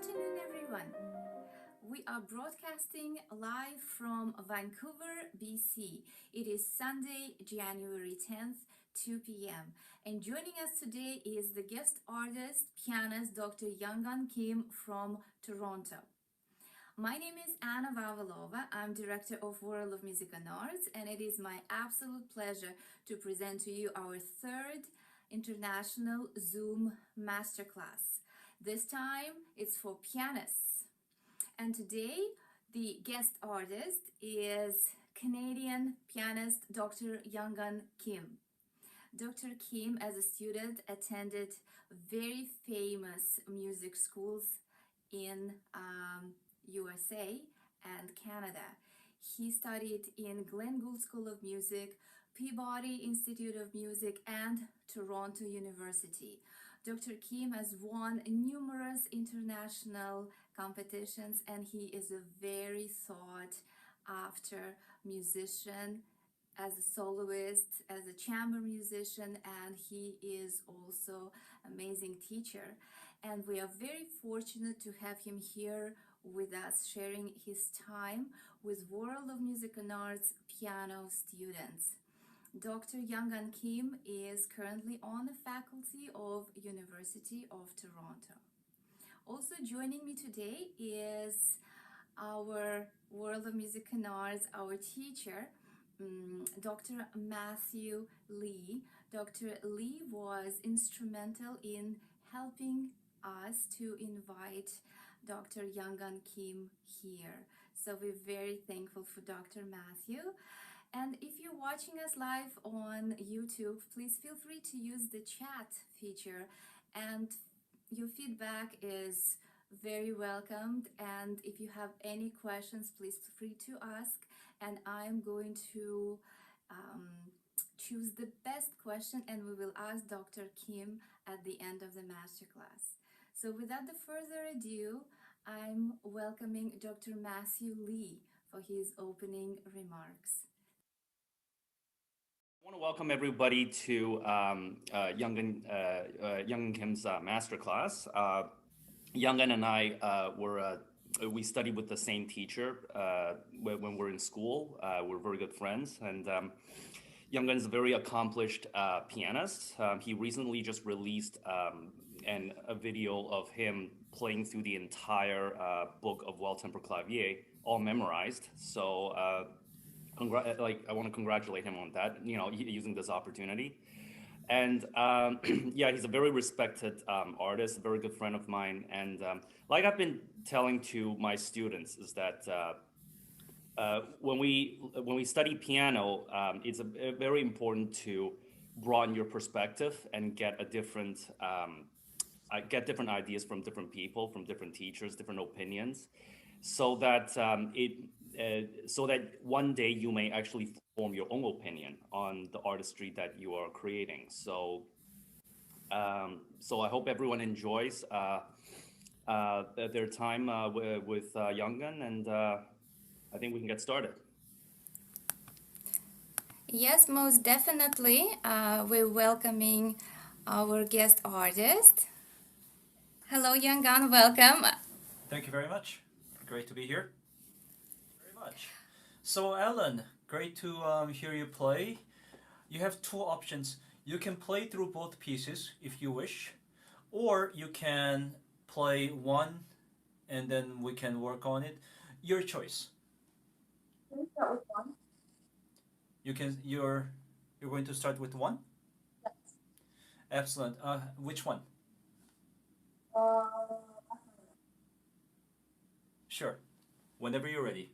afternoon, everyone. We are broadcasting live from Vancouver, BC. It is Sunday, January 10th, 2 p.m. And joining us today is the guest artist, pianist Dr. Younggun Kim from Toronto. My name is Anna Vavilova. I'm Director of World of Music and Arts, and it is my absolute pleasure to present to you our third international Zoom Masterclass. This time it's for pianists. And today the guest artist is Canadian pianist Dr. Younggun Kim. Dr. Kim, as a student, attended very famous music schools in USA and Canada. He studied in Glenn Gould School of Music, Peabody Institute of Music, and Toronto University. Dr. Kim has won numerous international competitions, and he is a very sought after musician as a soloist, as a chamber musician, and he is also an amazing teacher. And we are very fortunate to have him here with us, sharing his time with World of Music and Arts piano students. Dr. Younggun Kim is currently on the faculty of University of Toronto. Also joining me today is our World of Music and Arts, our teacher, Dr. Matthew Lee. Dr. Lee was instrumental in helping us to invite Dr. Younggun Kim here. So we're very thankful for Dr. Matthew. And if you're watching us live on YouTube, please feel free to use the chat feature, and your feedback is very welcomed. And if you have any questions, please feel free to ask, and I'm going to choose the best question, and we will ask Dr. Kim at the end of the masterclass. So without the further ado, I'm welcoming Dr. Matthew Lee for his opening remarks. I want to welcome everybody to Younggun Kim's masterclass. Younggun and I we studied with the same teacher when we were in school. We're very good friends, and Younggun is a very accomplished pianist. He recently just released a video of him playing through the entire book of Well-Tempered Clavier, all memorized. So I want to congratulate him on that, using this opportunity. And yeah, he's a very respected artist, a very good friend of mine. And like I've been telling to my students is that when we study piano, it's very important to broaden your perspective and get different ideas from different people, from different teachers, different opinions, so that so that one day you may actually form your own opinion on the artistry that you are creating. So I hope everyone enjoys their time with Younggun, and I think we can get started. Yes, most definitely. We're welcoming our guest artist. Hello, Younggun, welcome. Thank you very much. Great to be here. Very much. So, Alan, great to hear you play. You have two options. You can play through both pieces if you wish, or you can play one and then we can work on it. Your choice. Can we start with one? You're going to start with one? Yes. Excellent. Which one? Sure. Whenever you're ready.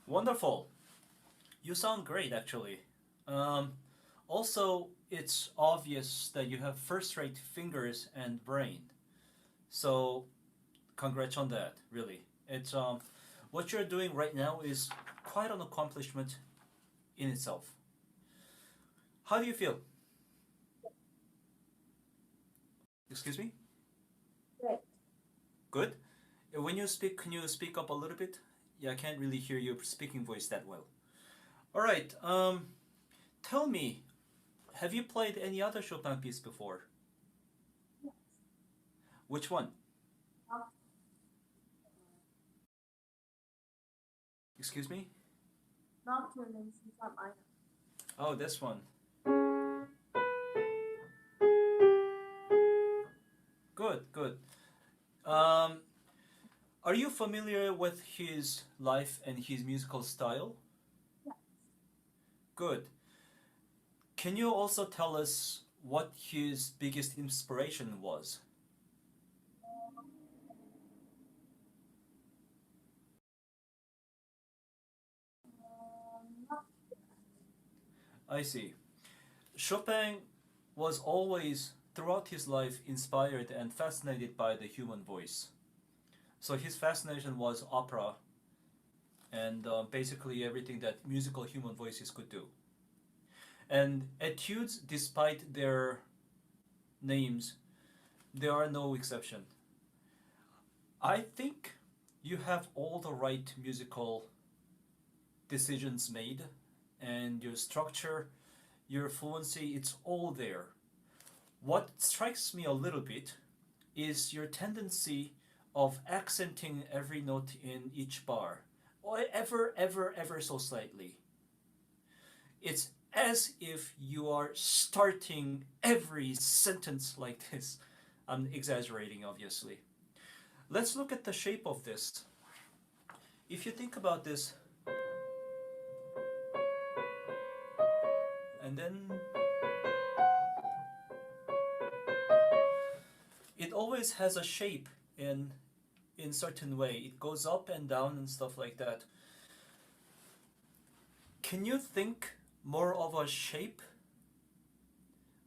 Wonderful. You sound great, actually. Um, Also, it's obvious that you have first-rate fingers and brain. So, congrats on that. Really, it's what you're doing right now is quite an accomplishment in itself. How do you feel? Excuse me? Great. Good. When you speak, can you speak up a little bit? Yeah, I can't really hear your speaking voice that well. All right. Tell me, have you played any other Chopin piece before? Yes. Which one? Not, Excuse me? Nocturne in C sharp minor. Oh, this one. Good, good. Um, are you familiar with his life and his musical style? Yes. Good. Can you also tell us what his biggest inspiration was? Not I see. Chopin was always, throughout his life, inspired and fascinated by the human voice. So his fascination was opera and basically everything that musical human voices could do. And etudes, despite their names, there are no exception. I think you have all the right musical decisions made, and your structure, your fluency, it's all there. What strikes me a little bit is your tendency of accenting every note in each bar, or ever so slightly. It's as if you are starting every sentence like this. I'm exaggerating, obviously. Let's look at the shape of this. If you think about this, and then it always has a shape in certain way. It goes up and down and stuff like that. Can you think more of a shape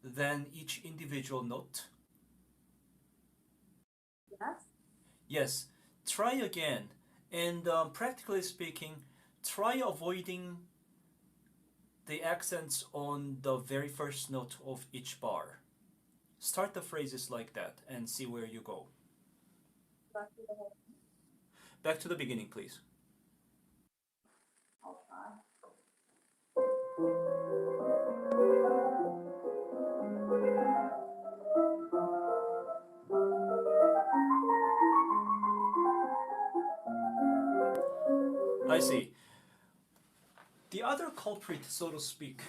than each individual note? yes. Yes. Try again. And practically speaking, try avoiding the accents on the very first note of each bar. Start the phrases like that and see where you go. Back to the whole. Back to the beginning, please. I'll try. I see. The other culprit, so to speak,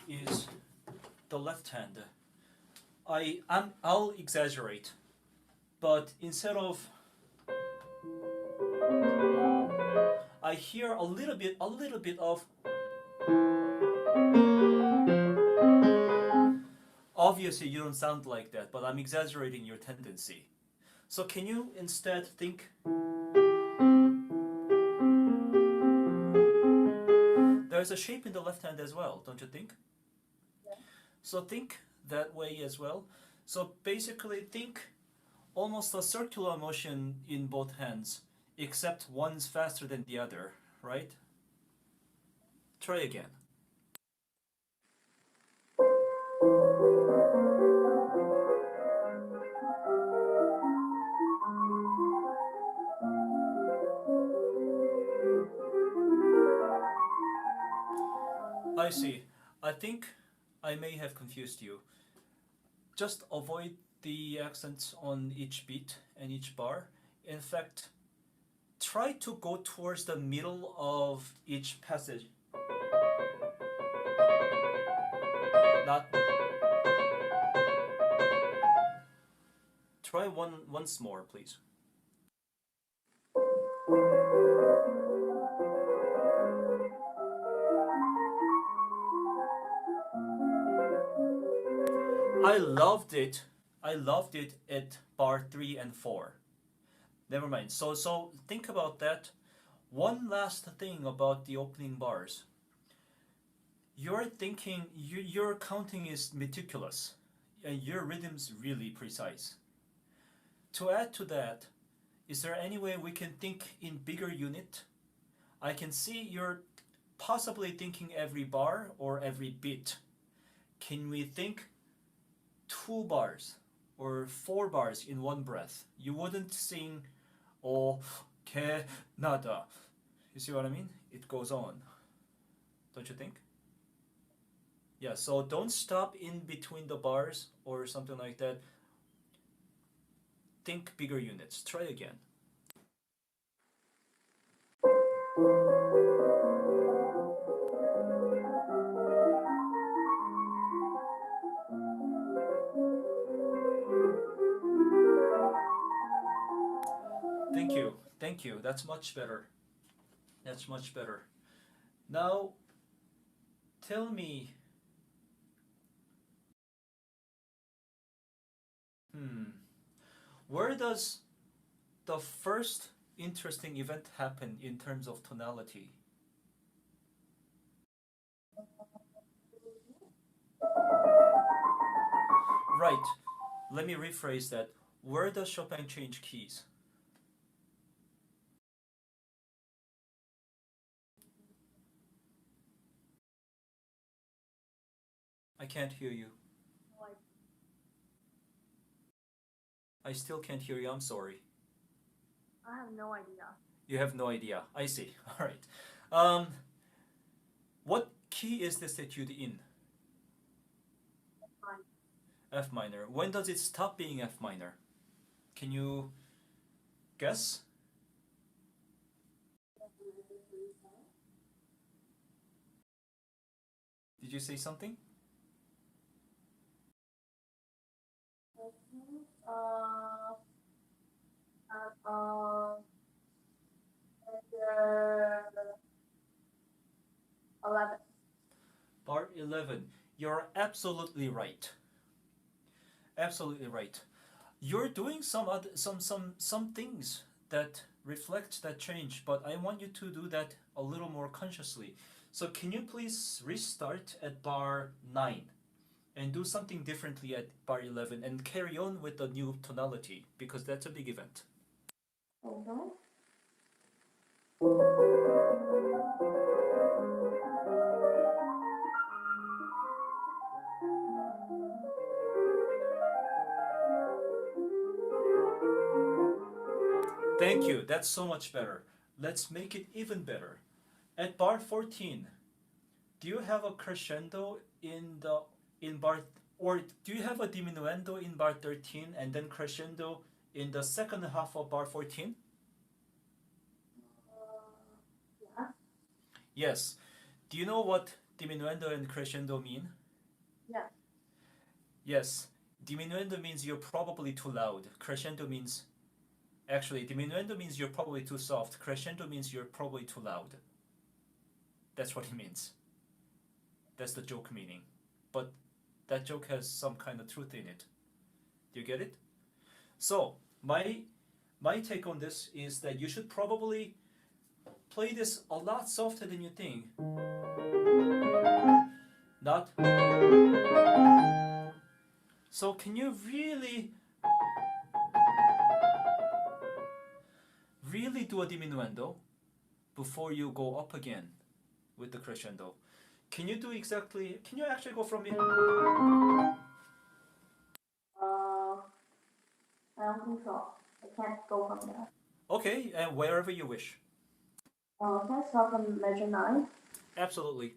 is the left hand. I'll exaggerate, but instead of I hear a little bit of. Obviously, you don't sound like that, but I'm exaggerating your tendency. So can you instead think? There's a shape in the left hand as well, don't you think? Yeah. So think that way as well. So basically think almost a circular motion in both hands, except one's faster than the other, right? Try again. I see. I think I may have confused you. Just avoid the accents on each beat and each bar. In fact, try to go towards the middle of each passage. Not. Try once more, please. I loved it. I loved it at bar 3 and 4. Never mind. So think about that. One last thing about the opening bars. Your thinking, your counting is meticulous, and your rhythm's really precise. To add to that, is there any way we can think in bigger unit? I can see you're possibly thinking every bar or every beat. Can we think 2 bars or 4 bars in one breath? You wouldn't sing "Oh, que nada." You see what I mean? It goes on. Don't you think? Yeah, so don't stop in between the bars or something like that. Think bigger units. Try again. Thank you. Thank you. That's much better. That's much better. Now, tell me, where does the first interesting event happen in terms of tonality? Right. Let me rephrase that. Where does Chopin change keys? I can't hear you. No idea. I still can't hear you. I'm sorry. I have no idea. You have no idea. I see. All right. What key is this etude in? Fine. F minor. When does it stop being F minor? Can you guess? Did you say something? Chapter 11. Bar 11. You're absolutely right. Absolutely right. You're doing some things that reflect that change, but I want you to do that a little more consciously. So can you please restart at bar 9 and do something differently at bar 11 and carry on with the new tonality, because that's a big event. Okay. Thank you. That's so much better. Let's make it even better. At bar 14, do you have a crescendo in bar, or do you have a diminuendo in bar 13 and then crescendo in the second half of bar 14? Yeah. Yes. Do you know what diminuendo and crescendo mean? Yeah. Yes. Diminuendo means you're probably too loud. Crescendo means, actually, diminuendo means you're probably too soft. Crescendo means you're probably too loud. That's what it means. That's the joke meaning. But that joke has some kind of truth in it. Do you get it? So, my take on this is that you should probably play this a lot softer than you think. Not. So can you really do a diminuendo before you go up again with the crescendo? Can you actually go from here? I don't think so. I can't go from there. Okay, and wherever you wish. Can I start from measure 9? Absolutely.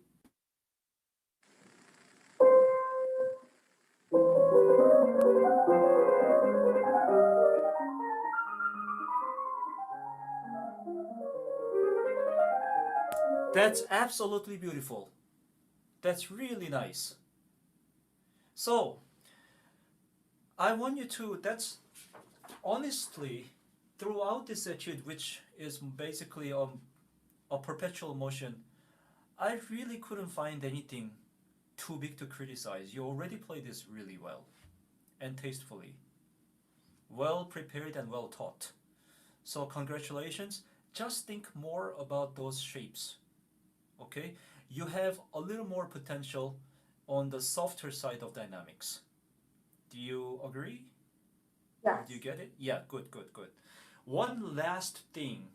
That's absolutely beautiful. That's really nice. So, I want you to, that's honestly, throughout this etude, which is basically a perpetual motion, I really couldn't find anything too big to criticize. You already played this really well and tastefully. Well prepared and well taught. So congratulations. just think more about those shapes. Okay, you have a little more potential on the softer side of dynamics. Do you agree? Or Yes. do you get it? Yeah, good, good, good. One last thing.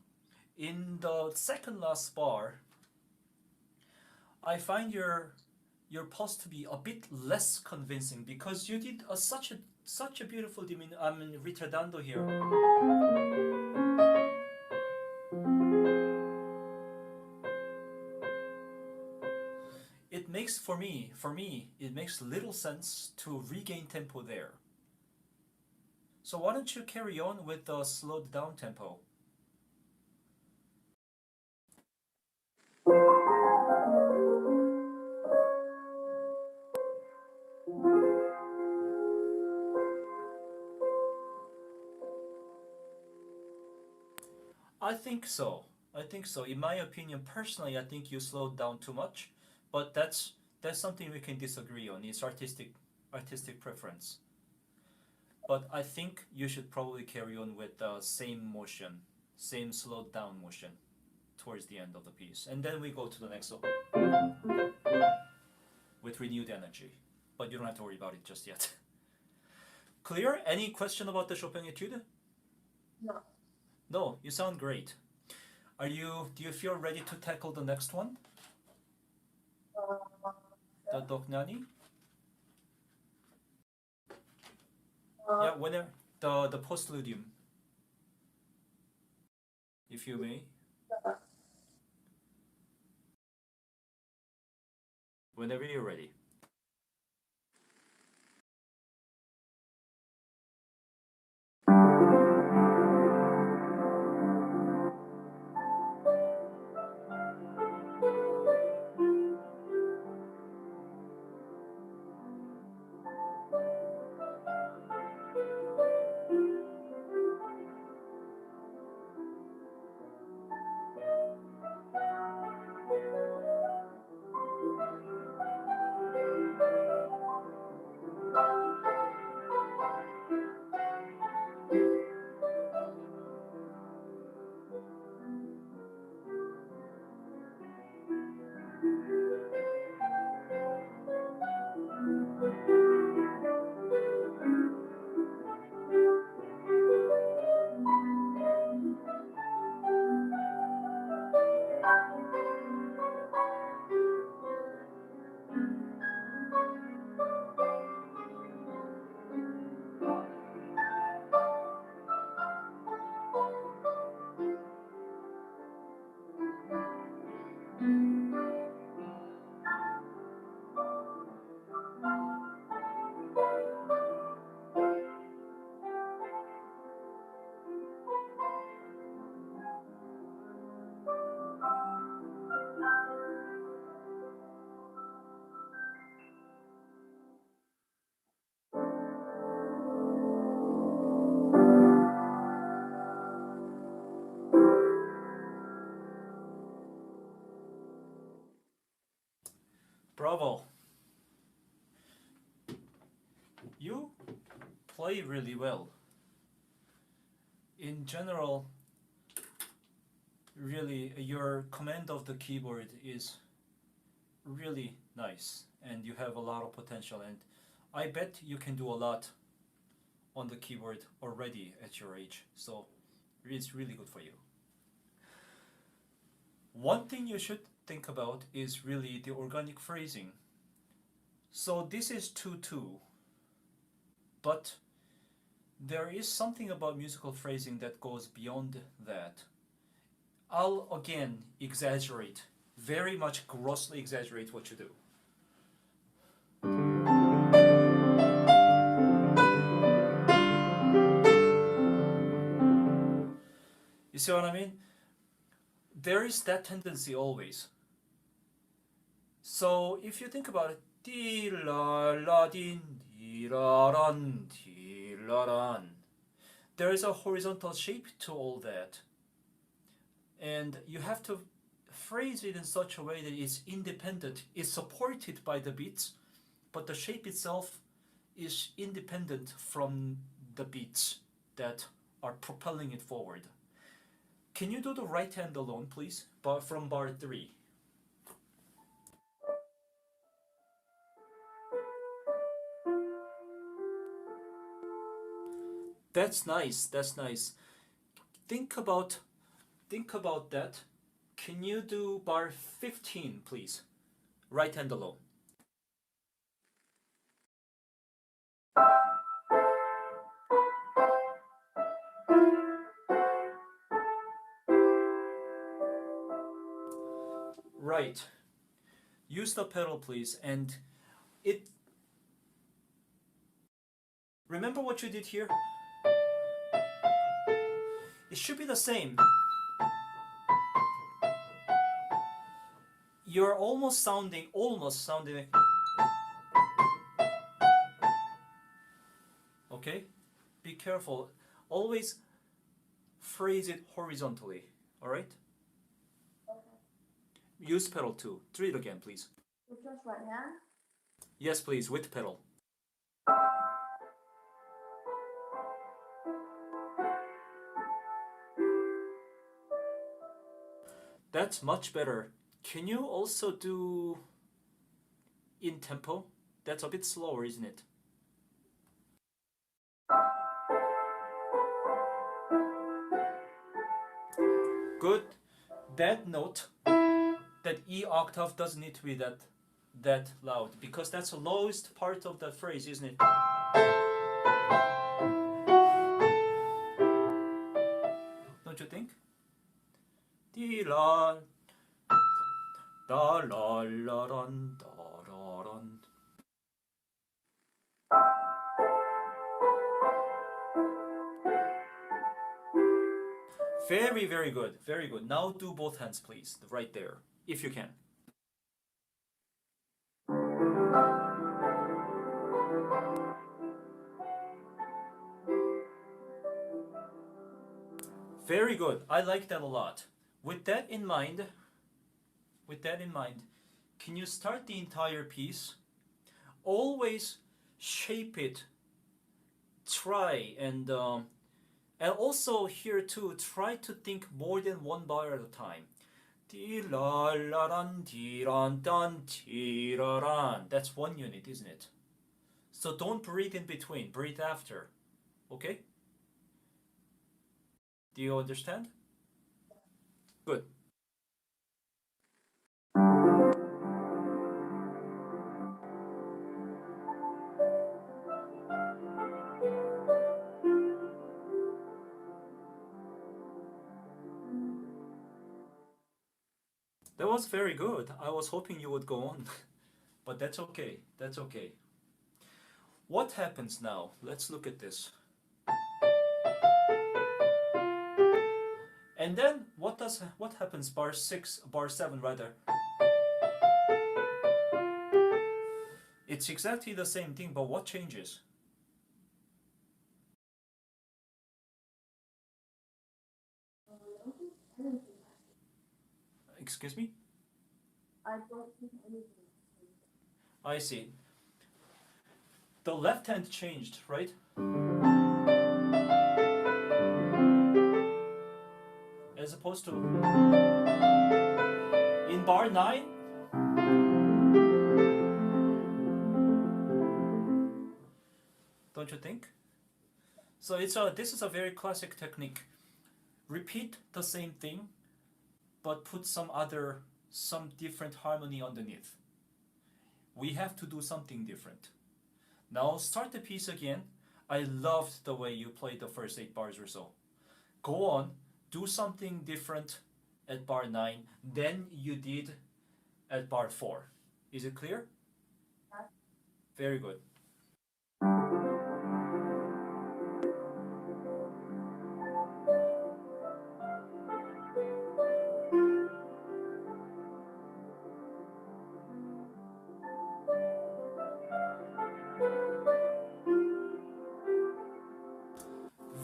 In the second last bar, I find your pulse to be a bit less convincing because you did such a beautiful ritardando here. It makes for me it makes little sense to regain tempo there. So why don't you carry on with the slowed down tempo? I think so. I think so. In my opinion, personally, I think you slowed down too much, but that's something we can disagree on. It's artistic preference. But I think you should probably carry on with the same motion, same slowed down motion towards the end of the piece. And then we go to the next one with renewed energy. But you don't have to worry about it just yet. Clear? Any question about the Chopin Etude? No. No, you sound great. Do you feel ready to tackle the next one? The Doknani? Yeah, whenever the postludium. If you may. Whenever you're ready. Bravo. You play really well. In general, really, your command of the keyboard is really nice and you have a lot of potential, and I bet you can do a lot on the keyboard already at your age, so it's really good for you. One thing you should think about is really the organic phrasing. So this is 2-2, but there is something about musical phrasing that goes beyond that. I'll again exaggerate, very much grossly exaggerate what you do. You see what I mean? There is that tendency always. So if you think about it, di la la din, di la ran, di la ran. There is a horizontal shape to all that. And you have to phrase it in such a way that it's independent, it's supported by the beats, but the shape itself is independent from the beats that are propelling it forward. Can you do the right hand alone, please? From bar 3. That's nice. That's nice. Think about that. Can you do bar 15, please? Right hand alone. Right. Use the pedal, please. And remember what you did here? It should be the same. You're almost sounding like, okay? Be careful. Always phrase it horizontally, all right? Use pedal 2. Do it again, please. With just right hand? Yes, please, with pedal. That's much better. Can you also do in tempo? That's a bit slower, isn't it? Good. That note, that E octave doesn't need to be that loud, because that's the lowest part of the phrase, isn't it? Don't you think? Di la da la la ran da da ran. Very, very good. Very good. Now do both hands, please. Right there, if you can. Very good. I like that a lot. With that in mind, can you start the entire piece? Always shape it. Try and also here too, try to think more than one bar at a time. Di la la ran di ran dan ti ra ran. That's one unit, isn't it? So don't breathe in between. Breathe after. Okay? Do you understand? Good. That was very good. I was hoping you would go on, but that's okay. That's okay. What happens now? Let's look at this. And then what happens bar 7 rather? It's exactly the same thing, but what changes? Excuse me? I don't think anything. I see. The left hand changed, right? As opposed to in bar 9. Don't you think? So this is a very classic technique. Repeat the same thing, but put some different harmony underneath. We have to do something different. Now start the piece again. I loved the way you played the first 8 bars or so. Go on, do something different at bar 9 than you did at bar 4. Is it clear? Very good.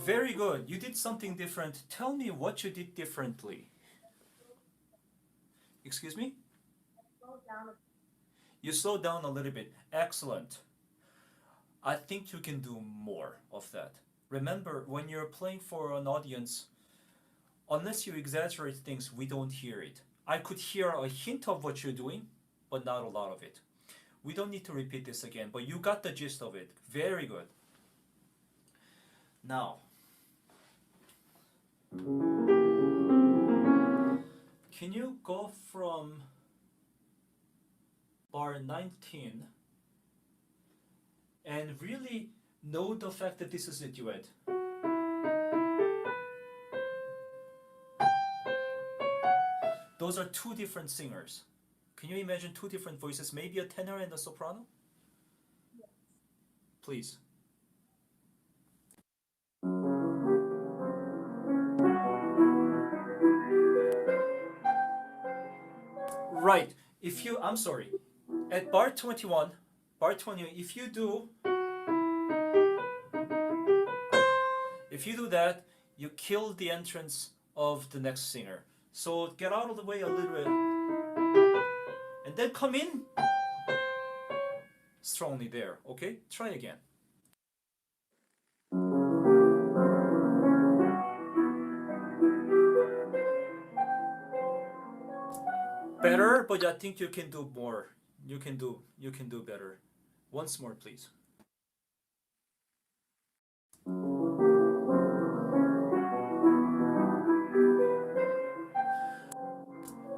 Very good. You did something different. Tell me what you did differently. Excuse me? Slow down. You slowed down a little bit. Excellent. I think you can do more of that. Remember, when you're playing for an audience, unless you exaggerate things, we don't hear it. I could hear a hint of what you're doing, but not a lot of it. We don't need to repeat this again, but you got the gist of it. Very good. Now, can you go from bar 19 and really know the fact that this is a duet? Those are two different singers. Can you imagine two different voices, maybe a tenor and a soprano? Yes. Please. Right. I'm sorry. At bar 21, if you do that, you kill the entrance of the next singer. So get out of the way a little bit. And then come in strongly there, okay? Try again. Better, but I think you can do more. You can do better. Once more, please.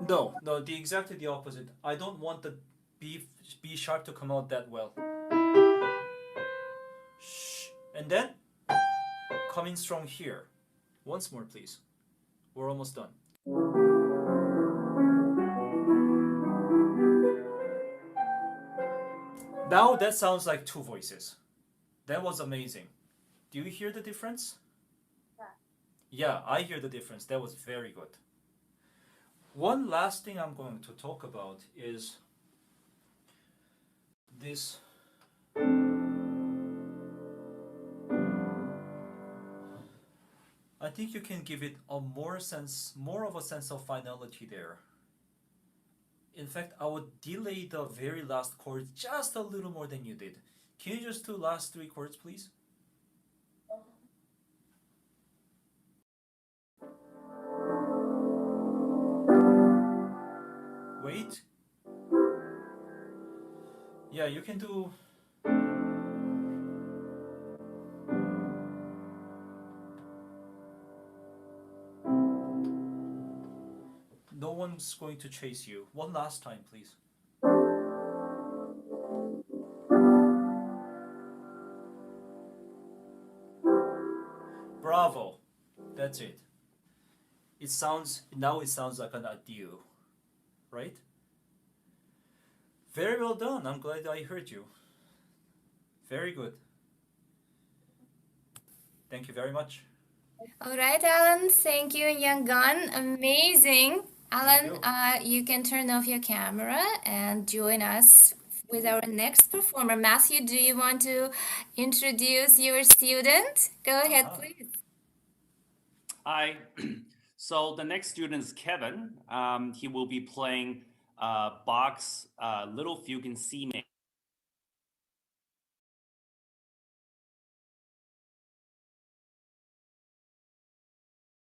No, exactly the opposite. I don't want the B sharp to come out that well. Shh. And then come in strong here. Once more, please. We're almost done. Now that sounds like two voices. That was amazing. Do you hear the difference? Yeah. Yeah, I hear the difference. That was very good. One last thing I'm going to talk about is this. I think you can give it a more of a sense of finality there. In fact, I would delay the very last chord just a little more than you did. Can you just do last three chords, please? Wait. Yeah, you can do. No one's going to chase you. One last time, please. Bravo. That's it. Now it sounds like an adieu, right? Very well done. I'm glad I heard you. Very good. Thank you very much. All right, Alan. Thank you, Younggun. Amazing. Alan, you can turn off your camera and join us with our next performer. Matthew, do you want to introduce your student? Go ahead, please. Hi. So the next student is Kevin. He will be playing Bach's Little Fugue in C major.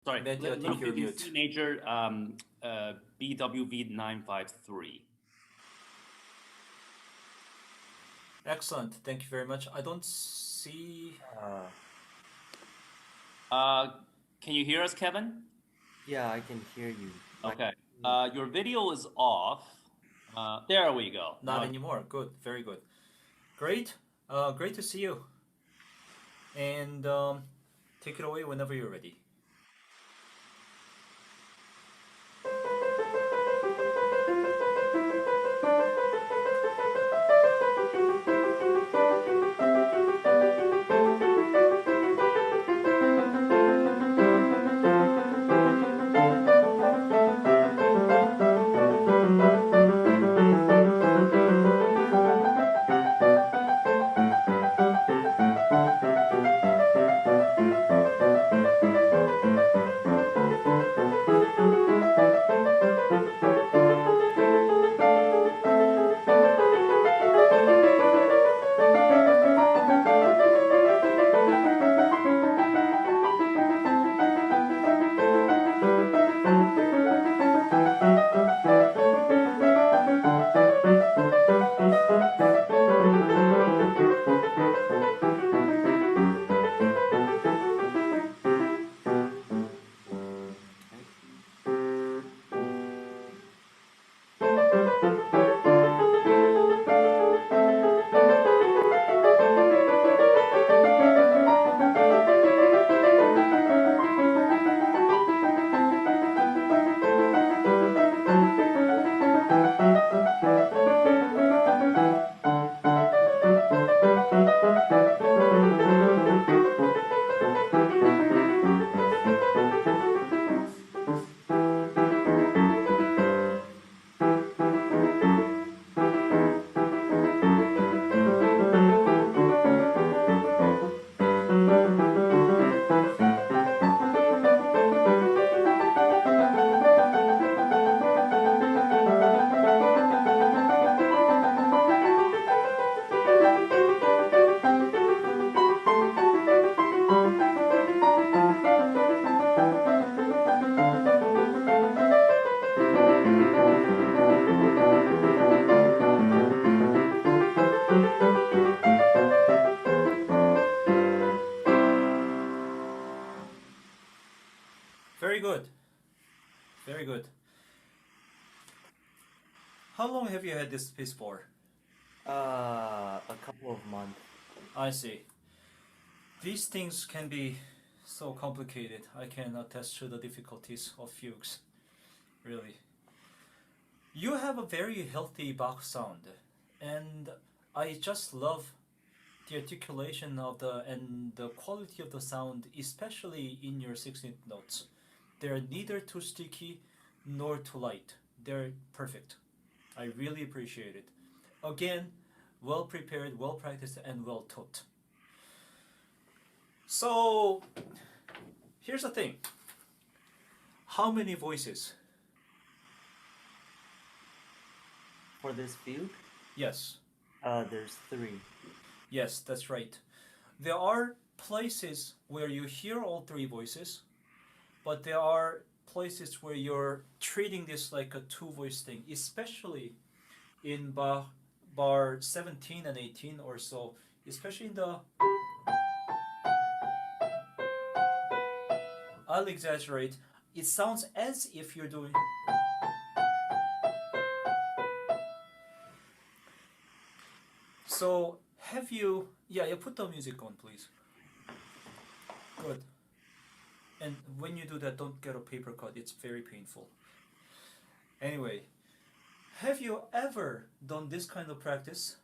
Sorry, Matthew, I Little think you're Fugue in mute. C major, BWV 953. Excellent. Thank you very much. I don't see. Can you hear us, Kevin? Yeah, I can hear you. Okay. Your video is off. There we go. Not anymore. Good. Very good. Great. Great to see you. And take it away whenever you're ready. Very good. Very good. How long have you had this piece for? A couple of months. I see. These things can be so complicated. I can attest to the difficulties of fugues. Really. You have a very healthy Bach sound, and I just love the articulation of and the quality of the sound, especially in your 16th notes. They're neither too sticky nor too light. They're perfect. I really appreciate it. Again, well prepared, well practiced, and well taught. So, here's the thing. How many voices? For this fugue, Yes. there's 3. Yes, that's right. There are places where you hear all 3 voices, but there are places where you're treating this like a 2-voice thing, especially in bar 17 and 18 or so, especially in the... I'll exaggerate. It sounds as if you're doing... So, have you... Yeah, put the music on, please. Good. And when you do that, don't get a paper cut. It's very painful. Anyway, have you ever done this kind of practice?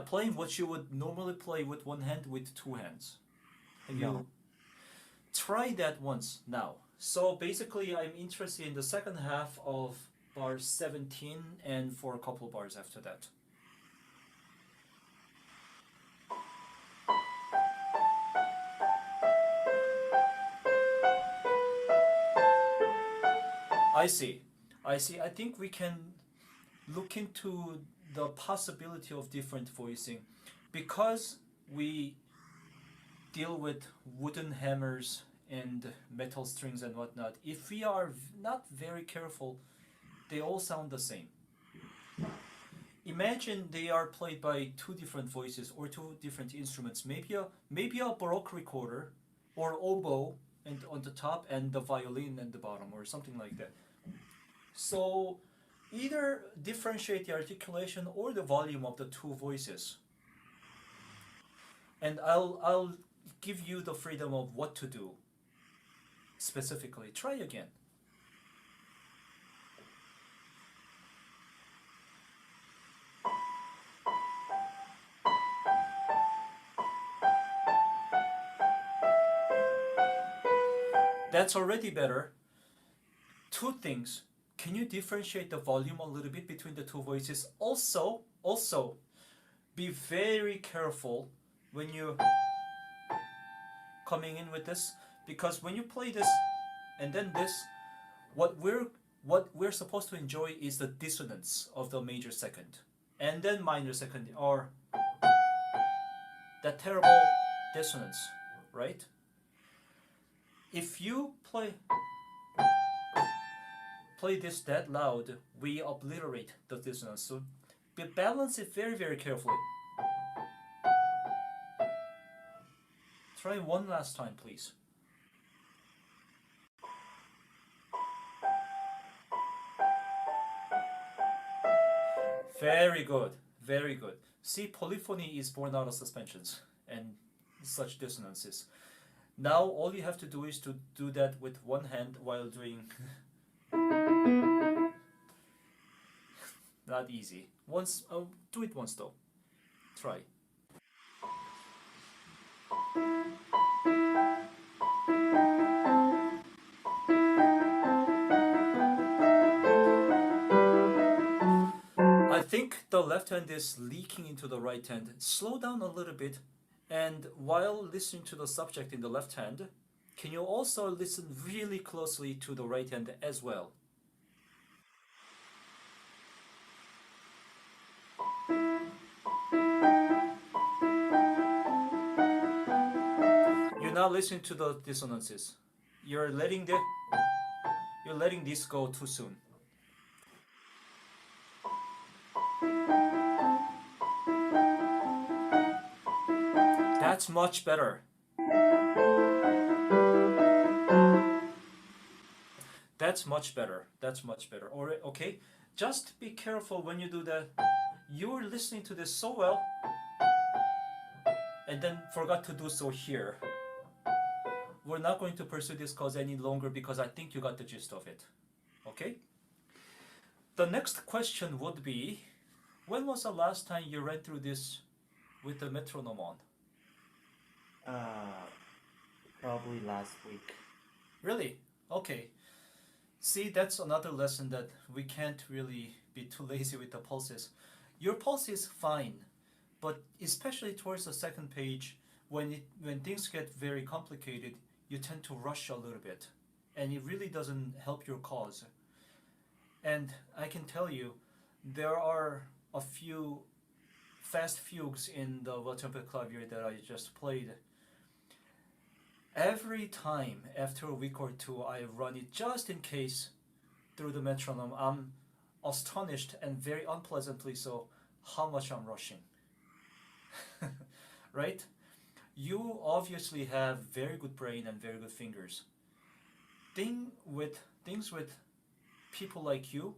Playing what you would normally play with one hand with 2 hands. Have No. you try that once now? So basically, I'm interested in the second half of bar 17 and for a couple bars after that. I see. I think we can look into the possibility of different voicing because we deal with wooden hammers and metal strings and whatnot. If we are not very careful, they all sound the same. Imagine they are played by 2 different voices or 2 different instruments. Maybe a Baroque recorder or oboe and on the top and the violin at the bottom or something like that. So either differentiate the articulation or the volume of the 2 voices. And I'll give you the freedom of what to do. Specifically, try again. That's already better. 2 things. Can you differentiate the volume a little bit between the 2 voices? Also, be very careful when you coming in with this, because when you play this and then this, what we're supposed to enjoy is the dissonance of the major second and then minor second, or that terrible dissonance, right? If you play this that loud, we obliterate the dissonance. So balance it very, very carefully. Try one last time, please. Very good, very good. See, polyphony is born out of suspensions and such dissonances. Now all you have to do is to do that with one hand while doing... Not easy. Once, do it once though. Try. I think the left hand is leaking into the right hand. Slow down a little bit, and while listening to the subject in the left hand, can you also listen really closely to the right hand as well? You're not listening to the dissonances. You're letting this go too soon. That's much better. That's much better. That's much better. Or okay, just be careful when you do that. You're listening to this so well, and then forgot to do so here. We're not going to pursue this cause any longer because I think you got the gist of it. Okay? The next question would be, when was the last time you read through this with the metronome on? Probably last week. Really? Okay. See, that's another lesson that we can't really be too lazy with the pulses. Your pulse is fine, but especially towards the second page, when things get very complicated, you tend to rush a little bit, and it really doesn't help your cause. And I can tell you, there are a few fast fugues in the trumpet clavier that I just played. Every time after a week or two, I run it just in case through the metronome. I'm astonished and very unpleasantly so how much I'm rushing. Right? You obviously have very good brain and very good fingers. Things with people like you,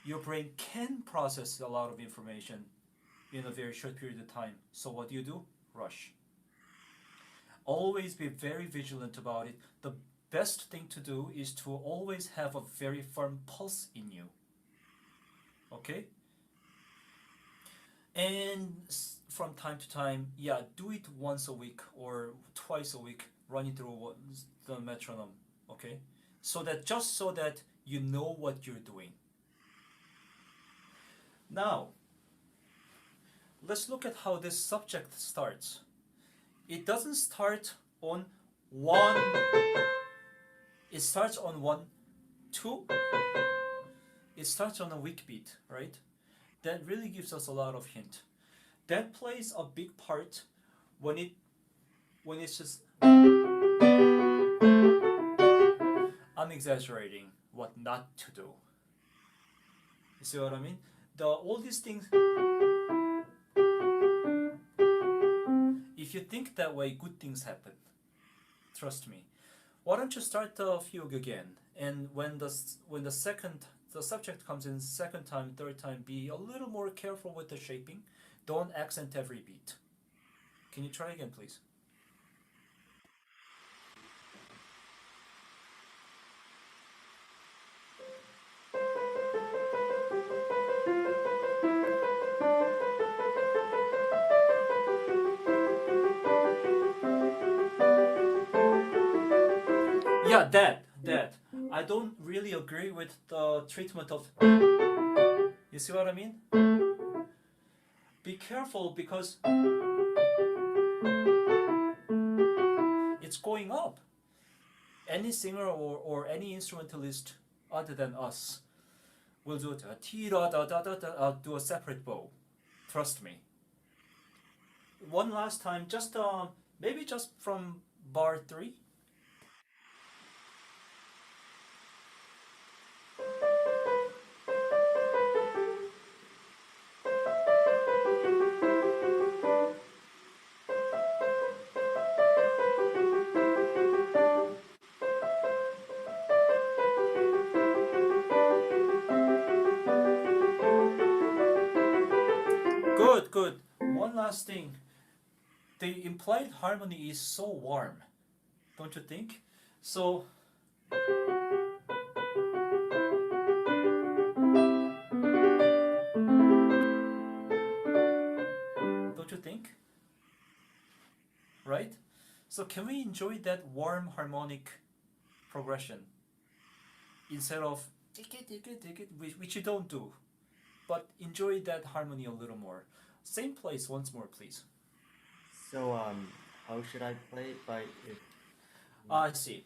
your brain can process a lot of information in a very short period of time. So what do? Rush. Always be very vigilant about it. The best thing to do is to always have a very firm pulse in you. Okay? And from time to time, yeah, do it once a week or twice a week, run it through the metronome. Okay? So that you know what you're doing. Now, let's look at how this subject starts. It doesn't start on 1. It starts on 1, 2. It starts on a weak beat, right? That really gives us a lot of hint. That plays a big part when it's just. I'm exaggerating what not to do. You see what I mean? All these things. If you think that way, good things happen. Trust me. Why don't you start the fugue again? And when the subject comes in second time, third time, be a little more careful with the shaping. Don't accent every beat. Can you try again, please? Yeah, that. I don't really agree with the treatment of. You see what I mean? Be careful because it's going up. Any singer or any instrumentalist other than us will do it. Do a separate bow. Trust me. One last time, just maybe just from bar 3. Good. One last thing. The implied harmony is so warm, don't you think? So, don't you think? Right? So can we enjoy that warm harmonic progression instead of take it, which you don't do, but enjoy that harmony a little more. Same place once more, please. So, how should I play it by if? I see.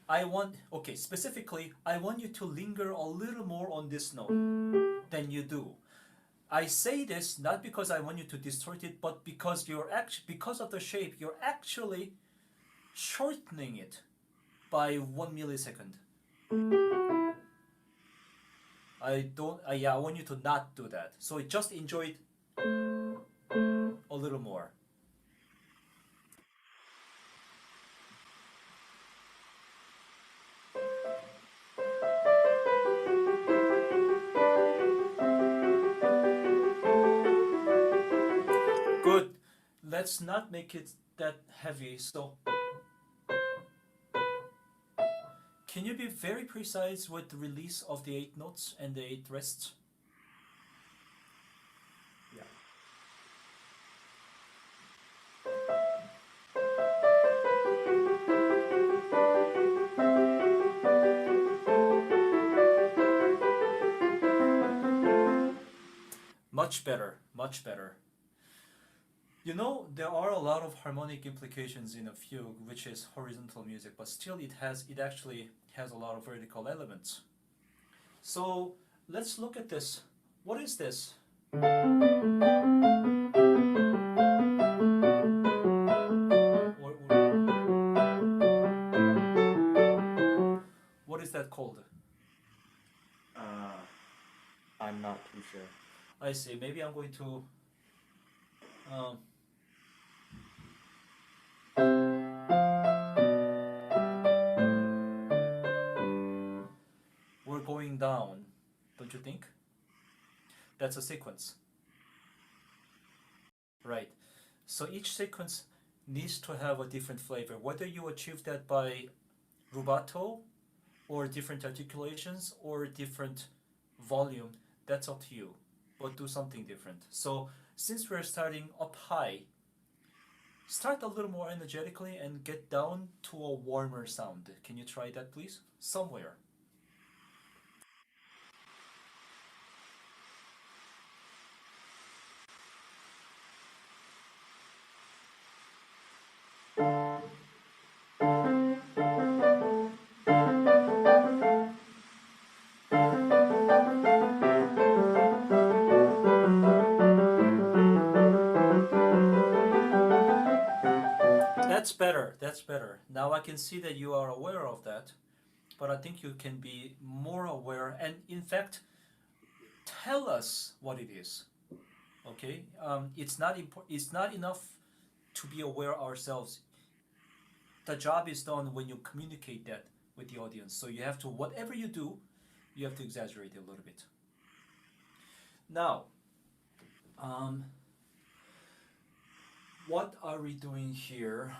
Specifically, I want you to linger a little more on this note than you do. I say this not because I want you to distort it, but because because of the shape, you're actually shortening it by 1 millisecond. I want you to not do that. So just enjoy it a little more. let's not make it that heavy. So can you be very precise with the release of the 8 notes and the 8 rests? Yeah. Much better, much better. You know, there are a lot of harmonic implications in a fugue, which is horizontal music, but still it actually has a lot of vertical elements. So let's look at this. What is this? What is that called? I'm not too sure. I see. Maybe I'm going to we're going down, don't you think? That's a sequence. Right. So each sequence needs to have a different flavor. Whether you achieve that by rubato or different articulations or different volume, that's up to you. But do something different. So since we're starting up high, start a little more energetically and get down to a warmer sound. Can you try that, please? Somewhere. That's better. That's better. Now I can see that you are aware of that, but I think you can be more aware and, in fact, tell us what it is. Okay? It's not enough to be aware ourselves. The job is done when you communicate that with the audience. So you have to, whatever you do, you have to exaggerate it a little bit. Now, what are we doing here?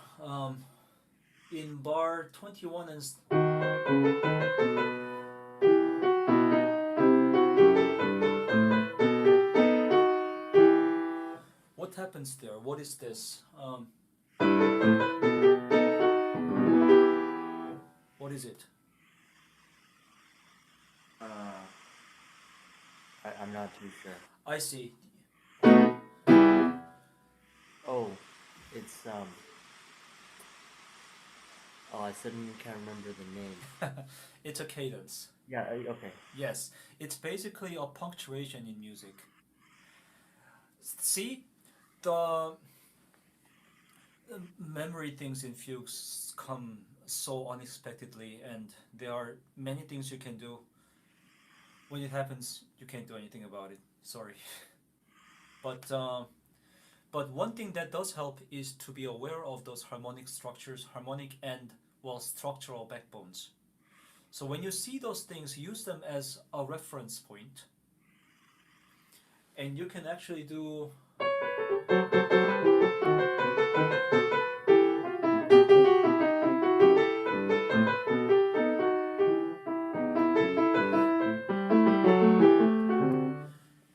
In bar 21 and what happens there? What is this? What is it? I'm not too sure. I see. Oh, it's Oh, I suddenly can't remember the name. It's a cadence. Yeah. Okay. Yes, it's basically a punctuation in music. See, the memory things in fugues come so unexpectedly, and there are many things you can do. When it happens, you can't do anything about it. Sorry, but one thing that does help is to be aware of those harmonic structures, harmonic and, well, structural backbones. So when you see those things, use them as a reference point, and you can actually do.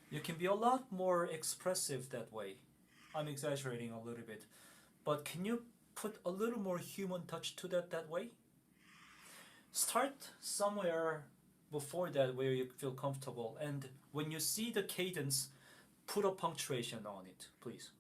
You can be a lot more expressive that way. I'm exaggerating a little bit, but can you put a little more human touch to that way? Start somewhere before that where you feel comfortable, and when you see the cadence, put a punctuation on it, please.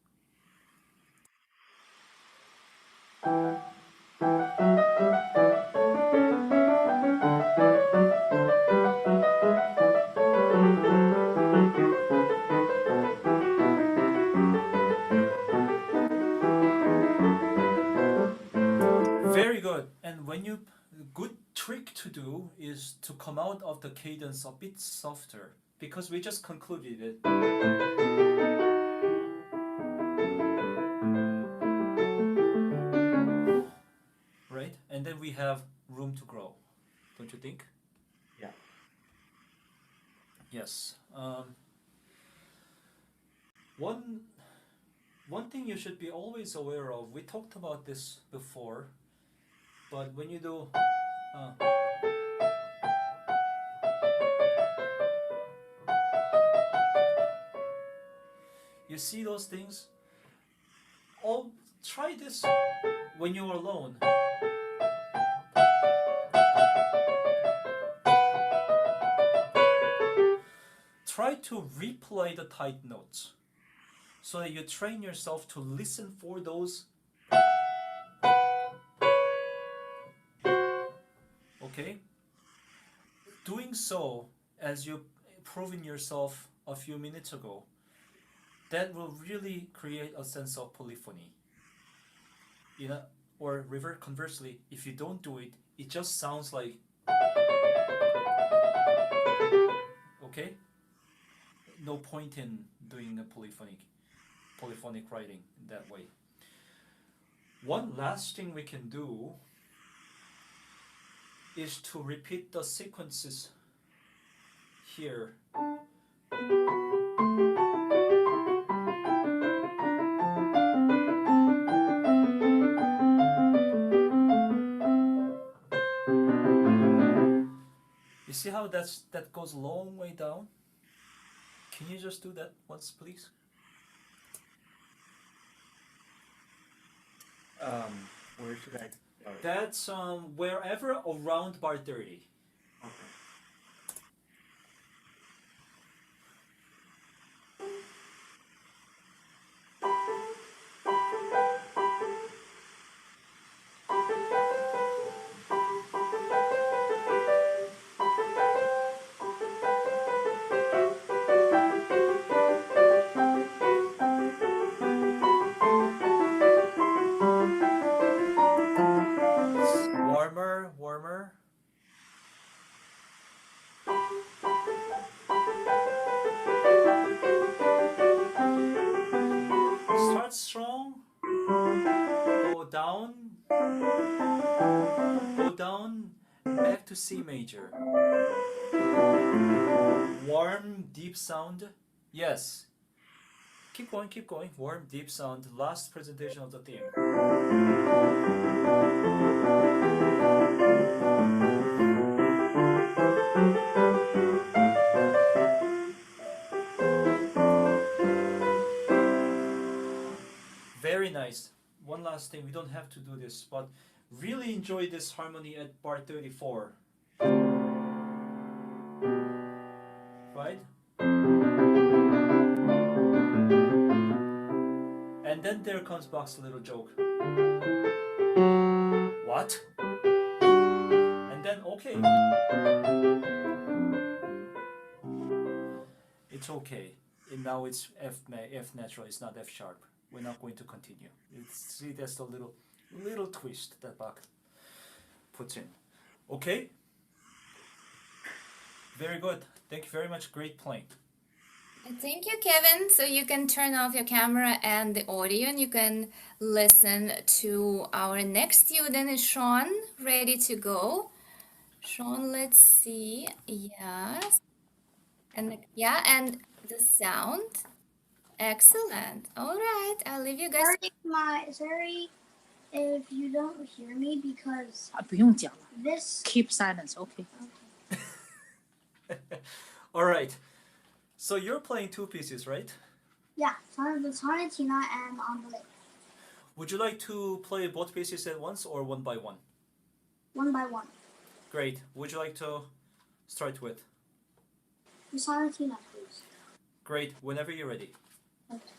Very good. And when you, good trick to do is to come out of the cadence a bit softer, because we just concluded it. Right? And then we have room to grow, don't you think? Yeah. Yes. One one thing you should be always aware of, we talked about this before, but when you do you see those things? Oh, try this when you're alone. Try to replay the tight notes so that you train yourself to listen for those. Okay? Doing so, as you proven yourself a few minutes ago, that will really create a sense of polyphony. Or conversely, if you don't do it, it just sounds like. Okay? No point in doing a polyphonic writing in that way. One last thing we can do is to repeat the sequences here. You see how that goes a long way down? Can you just do that once, please? Where should I start? That's wherever around bar 30. Okay. Warmer. Start strong. Go down, back to C major. Warm, deep sound. Yes. Keep going. Warm, deep sound. Last presentation of the theme. Very nice. One last thing, we don't have to do this, but really enjoy this harmony at bar 34. Right? And then there comes Bach's little joke. What? And then, okay. It's okay. And now it's F natural, it's not F sharp. We're not going to continue. See, that's the little twist that Bach puts in. Okay? Very good. Thank you very much. Great playing. Thank you, Kevin. So you can turn off your camera and the audio, and you can listen to our next student, is Sean, ready to go. Sean, let's see. Yes. And the sound. Excellent. All right. I'll leave you guys. Sorry if you don't hear me because 不用讲了 this. keep silence, okay. All right. So you're playing two pieces, right? Yeah, the Sonatina and On the Lake. Would you like to play both pieces at once or one by one? One by one. Great. Would you like to start with? The Sonatina, please. Great. Whenever you're ready. Okay.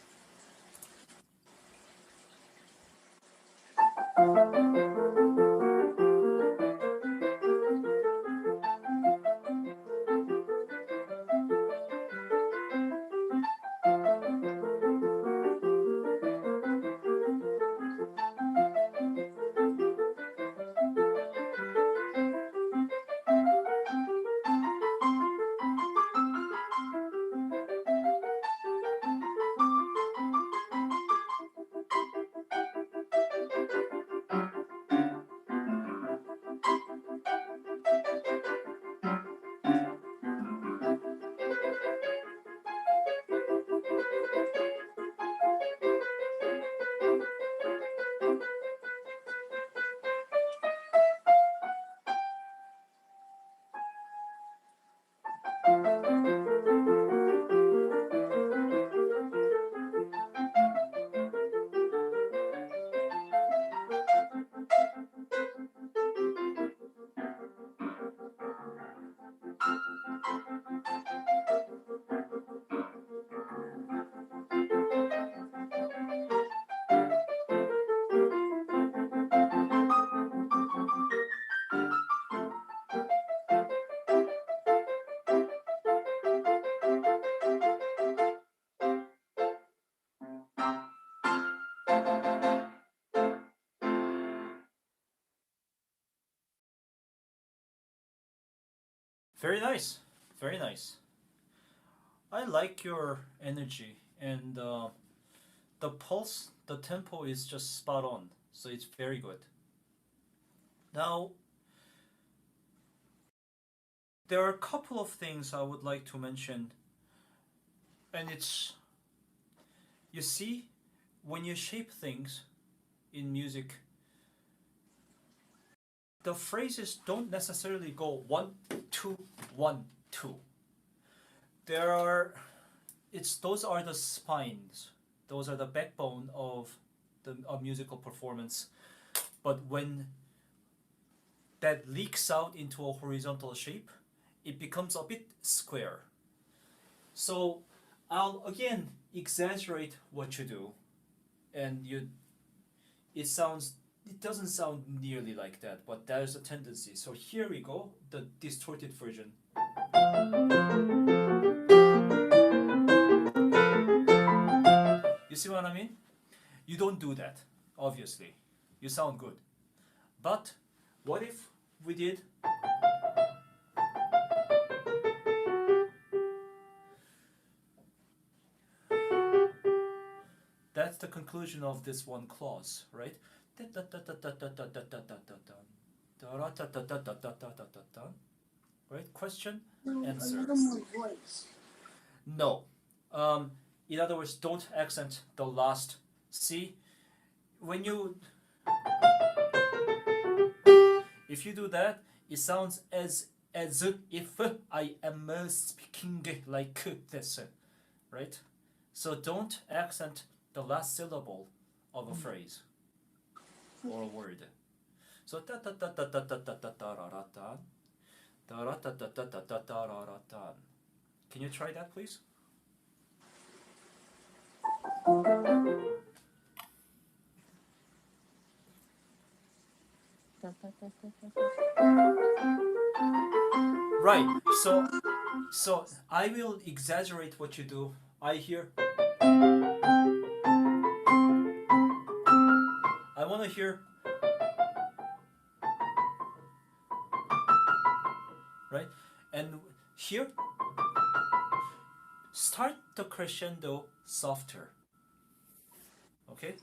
Very nice. Very nice. I like your energy and the pulse, the tempo is just spot on. So it's very good. Now, there are a couple of things I would like to mention. And it's, you see, when you shape things in music, the phrases don't necessarily go 1, 2, 1, 2. Those are the spines. Those are the backbone of a musical performance. But when that leaks out into a horizontal shape, it becomes a bit square. So I'll again exaggerate what you do, and it doesn't sound nearly like that, but there's a tendency. So here we go, the distorted version. You see what I mean? You don't do that, obviously. You sound good. But what if we did that's the conclusion of this one clause, right? Right? Question, No, answer. a little more voice. No. In other words, don't accent the last C. When you, if you do that, it sounds as if I am speaking like this, right? So don't accent the last syllable of a phrase or a word. So ta ta ta ta ta ta ta ta ta ra ra ta ta ra ta ta ta ta ta ta ra ra ta. Can you try that, please? Right. So I will exaggerate what you do. I hear. I want to hear. Right? And here, start the crescendo softer. Okay?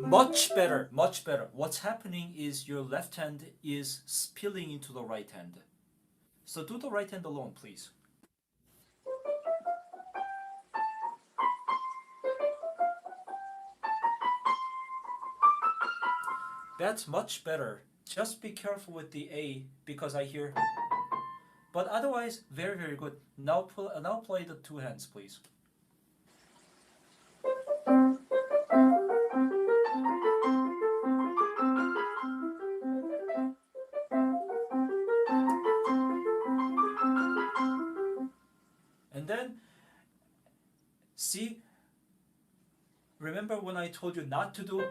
Much better, much better. What's happening is your left hand is spilling into the right hand. So do the right hand alone, please. That's much better. Just be careful with the A because I hear. But otherwise, very, very good. Now play the two hands, please. And then, see, remember when I told you not to do?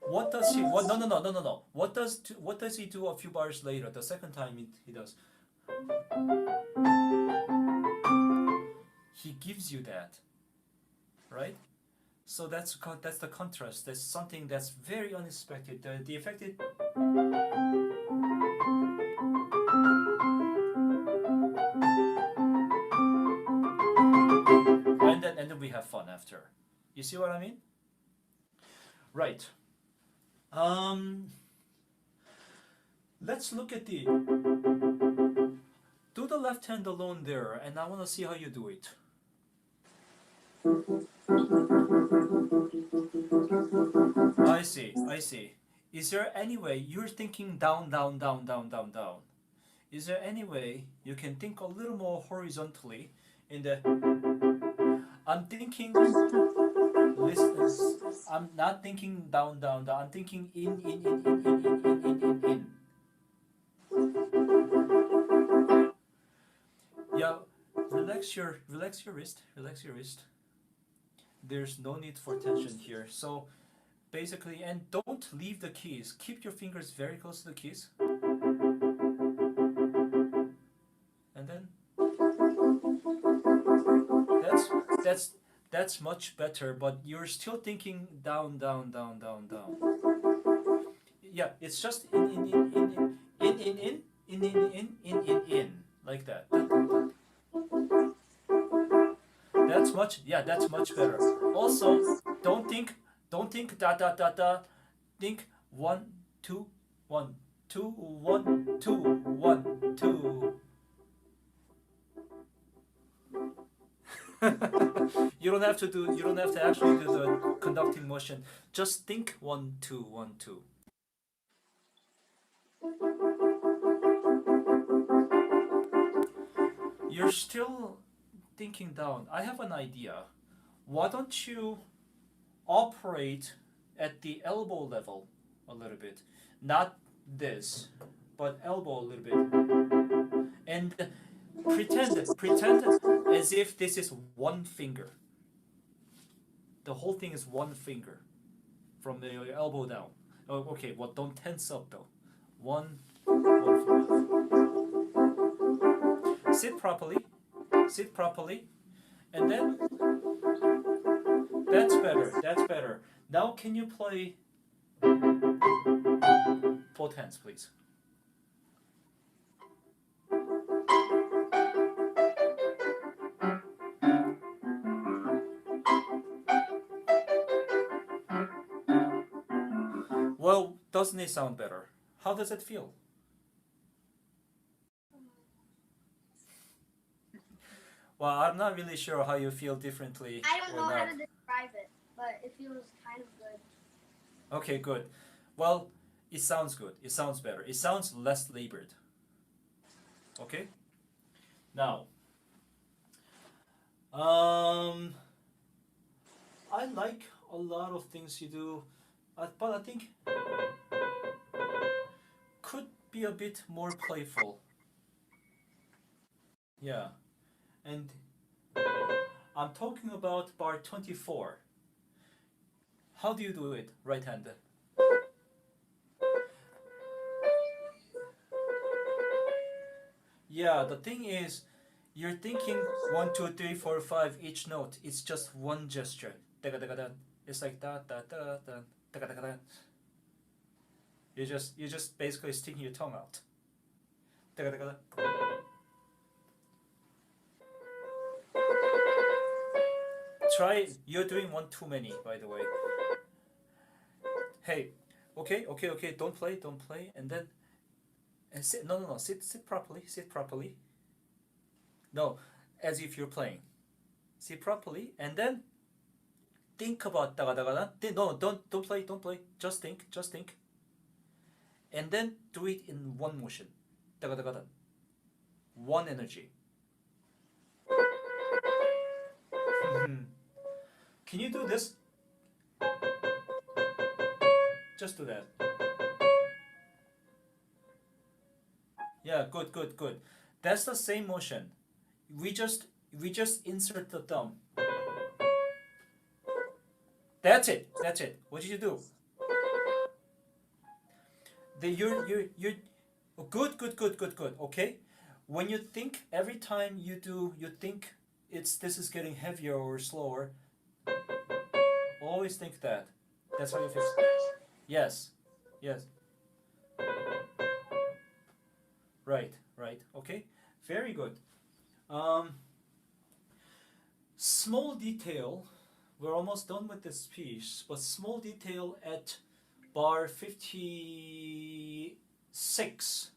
What does he? What? No. What does he do a few bars later? The second time he does. He gives you that, right? So that's the contrast. That's something that's very unexpected. The effect is. And then we have fun after. You see what I mean? Right. Let's look at the. Do the left hand alone there, and I want to see how you do it. I see. Is there any way you're thinking down, down, down, down, down, down? Is there any way you can think a little more horizontally in the. I'm thinking. Listen, I'm not thinking down, down, down. I'm thinking in. Yeah, relax your wrist. Relax your wrist. There's no need for tension here. So basically, and don't leave the keys. Keep your fingers very close to the keys. And then That's much better, but you're still thinking down, down, down, down, down. Yeah, it's just in, like that. That's much better. Also, don't think da da da da. Think 1 2 1 2 1 2 1 2. You don't have to actually do the conducting motion. Just think 1 2 1 2. You're still thinking down. I have an idea. Why don't you operate at the elbow level a little bit? Not this, but elbow a little bit. And pretend as if this is one finger. The whole thing is one finger from the elbow down. Oh, okay, well, don't tense up though. One finger. Sit properly, and then that's better. Now can you play both hands, please? Well, doesn't it sound better? How does it feel? Well, I'm not really sure how you feel differently. I don't know or how not. to describe it, but it feels kind of good. Okay, good. Well, it sounds good. It sounds better. It sounds less labored. Okay? Now, I like a lot of things you do, but I think could be a bit more playful. Yeah. And I'm talking about bar 24. How do you do it right-handed? Yeah, the thing is, you're thinking 1, 2, 3, 4, 5 each note. It's just one gesture. It's like da da da da da da da. You're just basically sticking your tongue out. Try. You're doing one too many, by the way. Hey, okay. Don't play, and then sit. No. Sit properly. No, as if you're playing. Sit properly, and then think about da da da da. No, don't play. Just think. And then do it in one motion. Da da da da. One energy. Can you do this? Just do that. Yeah, good. That's the same motion. We just insert the thumb. That's it. What did you do? You're good. Okay. When you think, every time you think this is getting heavier or slower. Always think that. That's how you fix it. Yes. Right. Okay. Very good. Small detail. We're almost done with this piece, but small detail at bar 56.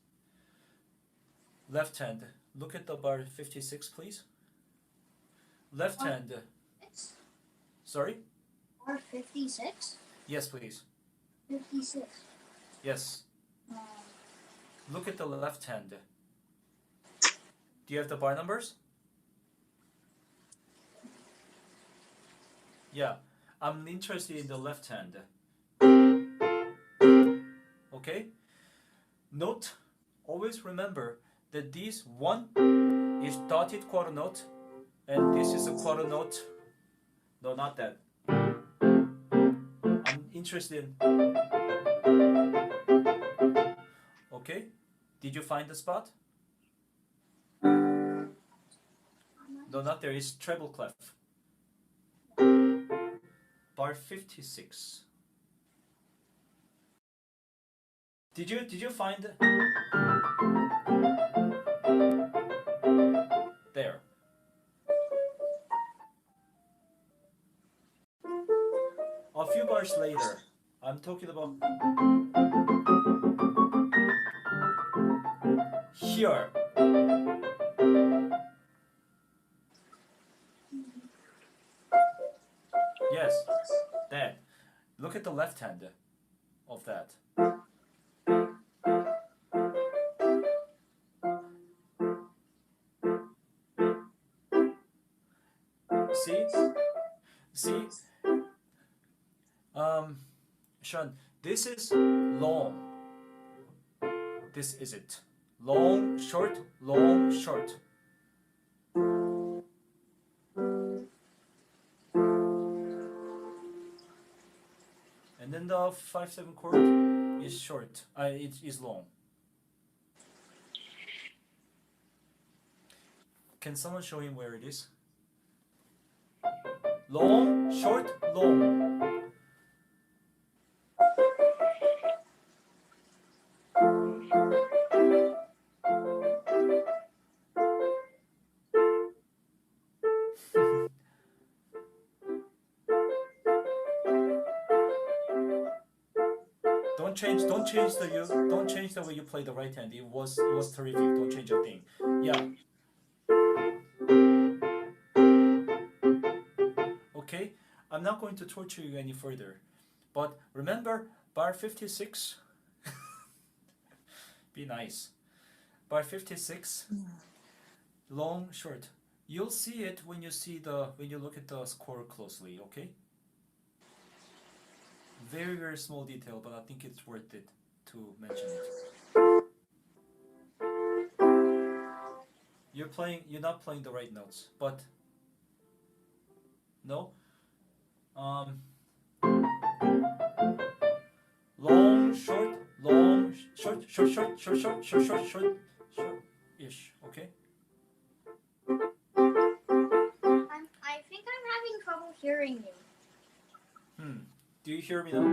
Left hand. Look at the bar 56, please. Left hand. Sorry? Or 56? Yes, please. 56. Yes. Look at the left hand. Do you have the bar numbers? Yeah. I'm interested in the left hand. Okay? Note, always remember that this one is dotted quarter note, and this is a quarter note. No, not that. I'm interested in... Okay? Did you find the spot? No, not there. It's treble clef. bar 56. Did you find there? A few bars later, I'm talking about here. Yes, that. Look at the left hand of that. See? See? Sean, this is long. This is it. Long, short, long, short. And then the 5/7 chord is short. It is long. Can someone show him where it is? Long, short, long. Don't change the way you play the right hand. It was terrific. Don't change a thing. Yeah. Okay. I'm not going to torture you any further. But remember bar 56. Be nice. Bar 56. Long, short. You'll see it when you look at the score closely, okay? Very, very small detail, but I think it's worth it to mention it. You're not playing the right notes, but no. Long, short, short, short-ish, okay? I think I'm having trouble hearing you. Do you hear me now?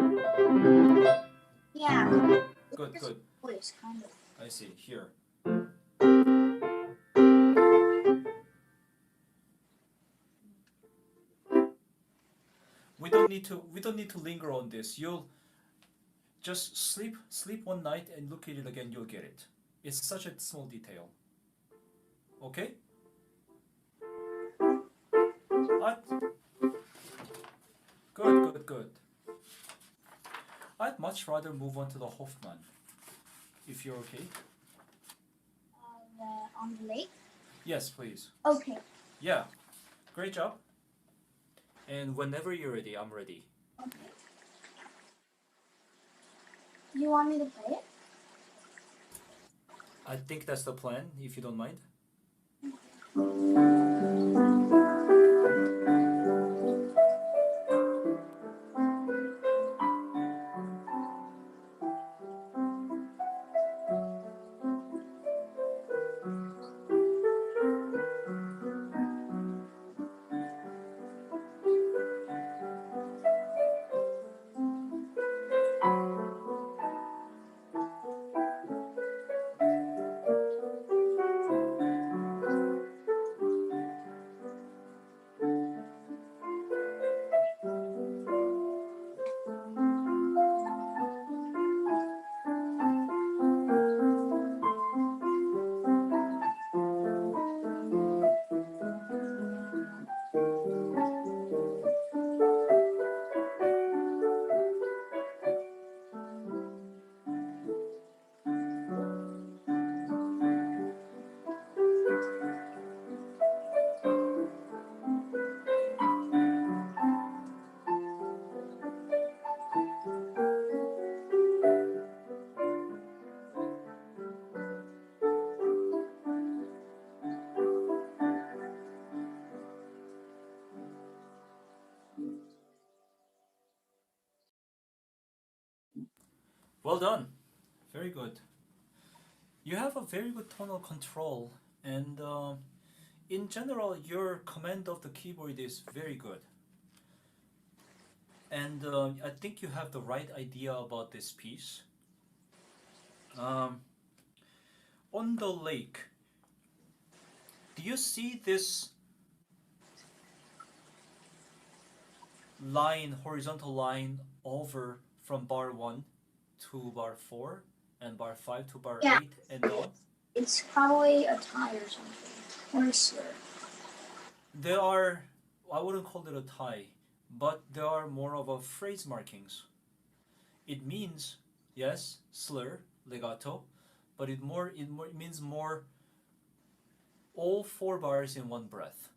Yeah. Good, Just good. voice, kind of. I see. Here. We don't need to linger on this. You'll just sleep one night and look at it again. You'll get it. It's such a small detail. Okay? Good. I'd much rather move on to the Hoffman, if you're okay. On the lake? Yes, please. Okay. Yeah. Great job. And whenever you're ready, I'm ready. Okay. You want me to play it? I think that's the plan, if you don't mind. Well done. Very good. You have a very good tonal control, and in general, your command of the keyboard is very good. and I think you have the right idea about this piece. On the lake, do you see this line, horizontal line, over from bar 1 to bar 4 and bar 5 to bar Yeah. 8 and on? It's probably a tie or something. Or a slur. There are, I wouldn't call it a tie, but there are more of a phrase markings. It means, yes, slur, legato, but it means more all 4 bars in one breath.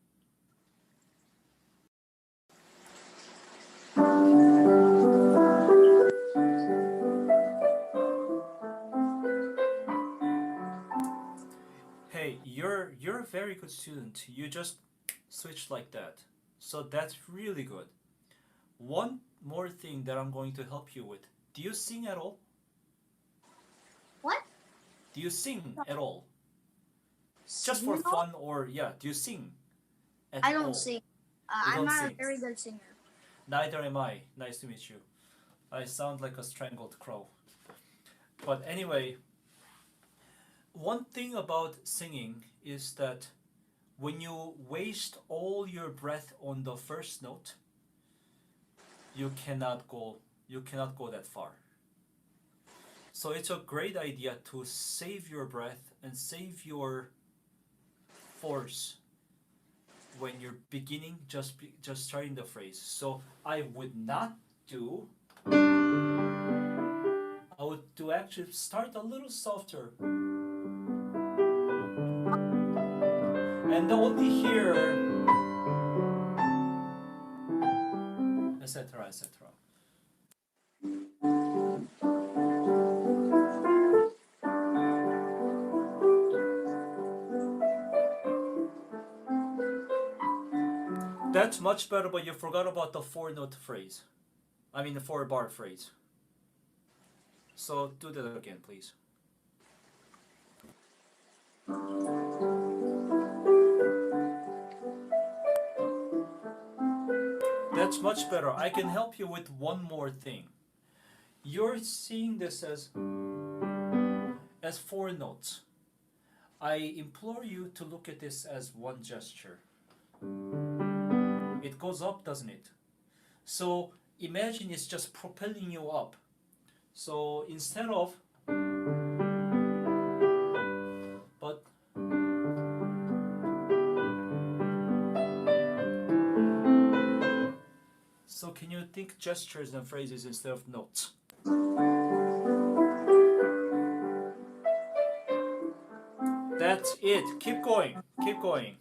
Hey, you're a very good student. You just switched like that. So that's really good. One more thing that I'm going to help you with. Do you sing at all? What? Do you sing at all? Just for Sing? fun, or yeah, do you sing at I don't all? sing. You I'm don't not sing. a very good singer. Neither am I. Nice to meet you. I sound like a strangled crow. But anyway, one thing about singing is that when you waste all your breath on the first note, you cannot go that far. So it's a great idea to save your breath and save your force when you're beginning, just starting the phrase. So I would not do. I would do actually start a little softer, and only here, etc., etc. That's much better, but you forgot about the 4-note phrase. I mean the 4-bar phrase. So do that again, please. That's much better. I can help you with one more thing. You're seeing this as 4 notes. I implore you to look at this as one gesture. It goes up, doesn't it? So imagine it's just propelling you up. So instead of, but so can you think gestures and phrases instead of notes? That's it. Keep going. Keep going.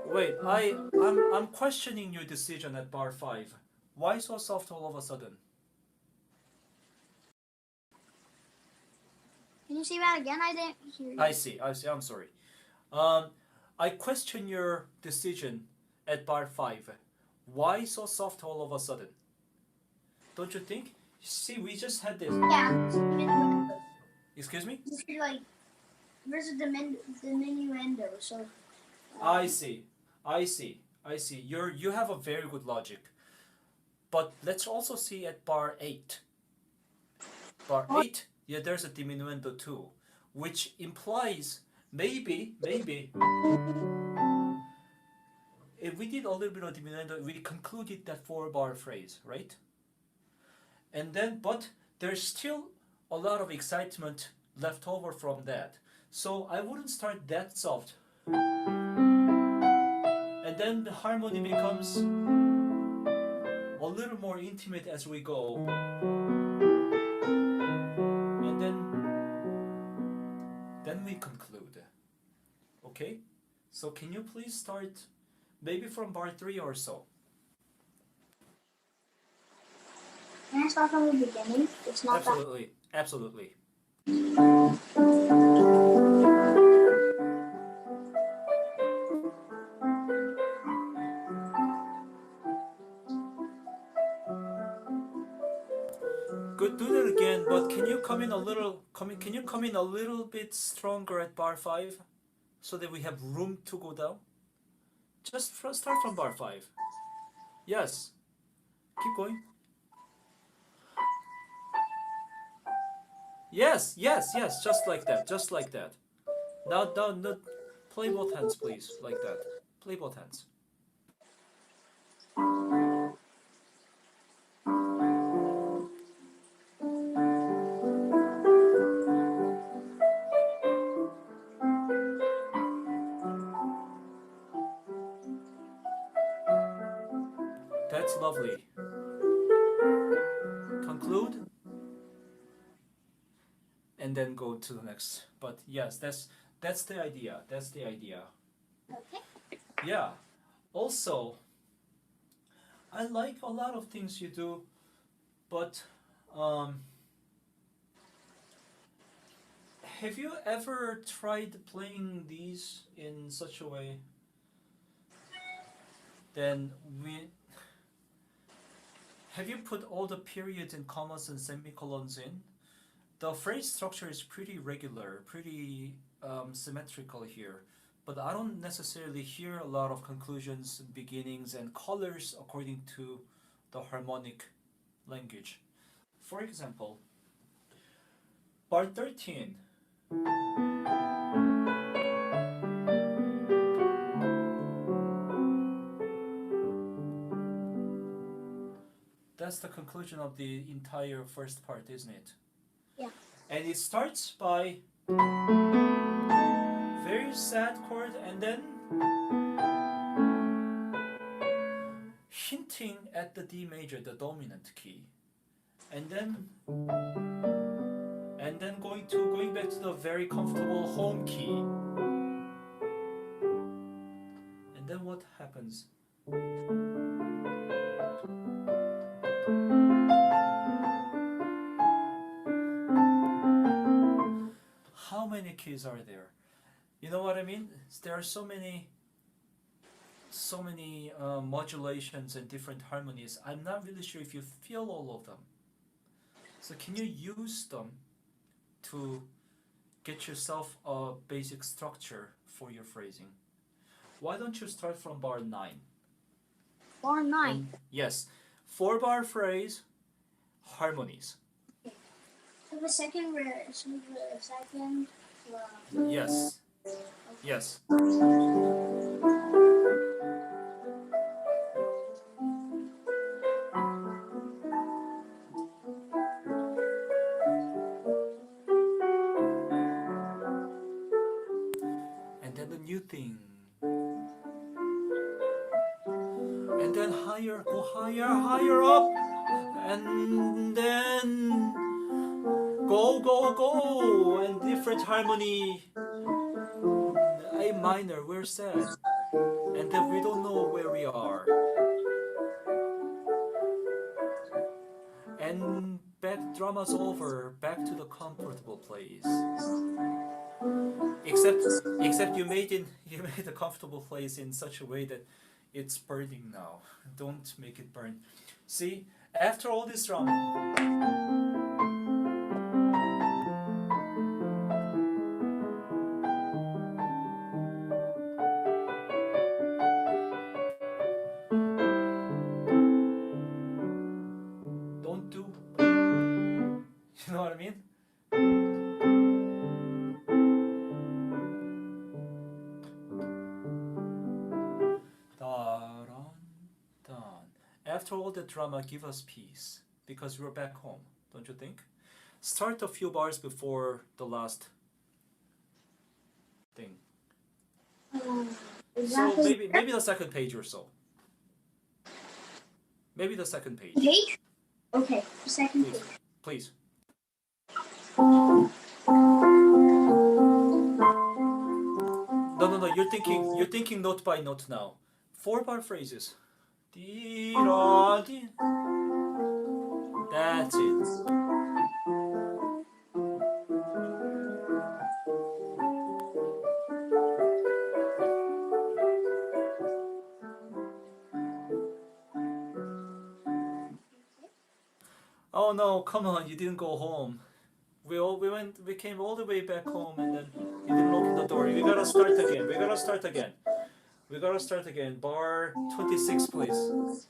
Wait, I'm questioning your decision at bar 5. Why so soft all of a sudden? Can you say that again? I didn't hear you. I see. I'm sorry. I question your decision at bar 5. Why so soft all of a sudden? Don't you think? See, we just had this. Yeah. Excuse me? This is like, there's a diminuendo, so. I see. You have a very good logic. But let's also see at bar 8. Bar 8, yeah, there's a diminuendo too, which implies maybe if we did a little bit of diminuendo, we concluded that 4-bar phrase, right? And then, but there's still a lot of excitement left over from that. So I wouldn't start that soft. And then the harmony becomes a little more intimate as we go. And then we conclude. Okay? So can you please start maybe from bar 3 or so? Can I start from the beginning? It's not Absolutely. Absolutely. Good, do that again, but can you come in a little can you come in a little bit stronger at bar 5 so that we have room to go down? Just start from bar 5. Yes. Keep going. Yes, yes, yes, just like that, just like that. Now, no, play both hands, please, like that. Play both hands. That's lovely. Conclude, and then go to the next. But yes, that's the idea. That's the idea. Okay. Yeah. Also, I like a lot of things you do, but have you ever tried playing these in such a way? Then have you put all the periods and commas and semicolons in? The phrase structure is pretty regular, pretty symmetrical here, but I don't necessarily hear a lot of conclusions, beginnings, and colors according to the harmonic language. For example, bar 13. That's the conclusion of the entire first part, isn't it? Yeah. And it starts by very sad chord and then hinting at the D major, the dominant key. And then going back to the very comfortable home key. And then what happens? How many keys are there? You know what I mean? There are so many modulations and different harmonies. I'm not really sure if you feel all of them. So can you use them to get yourself a basic structure for your phrasing? Why don't you start from bar 9? Bar 9. And yes, 4-bar phrase, harmonies. So the second. Yes. Yes. And then the new thing. And then higher, go higher, higher up. And then go, go, go. And different harmony. A minor, we're sad. And then we don't know where we are. And back, drama's over, back to the comfortable place. Except you made the comfortable place in such a way that it's burning now. Don't make it burn. See, after all this drama. Don't do. You know what I mean? After all the drama, give us peace, because we're back home, don't you think? Start a few bars before the last thing. So maybe the second page or so. Maybe the second page. Page? Okay, the second Please. page. Please. No. You're thinking note by note now. 4-bar phrases. That's it. Oh no, come on, you didn't go home. We came all the way back home and then you didn't open the door. We gotta start again. Bar 26, please.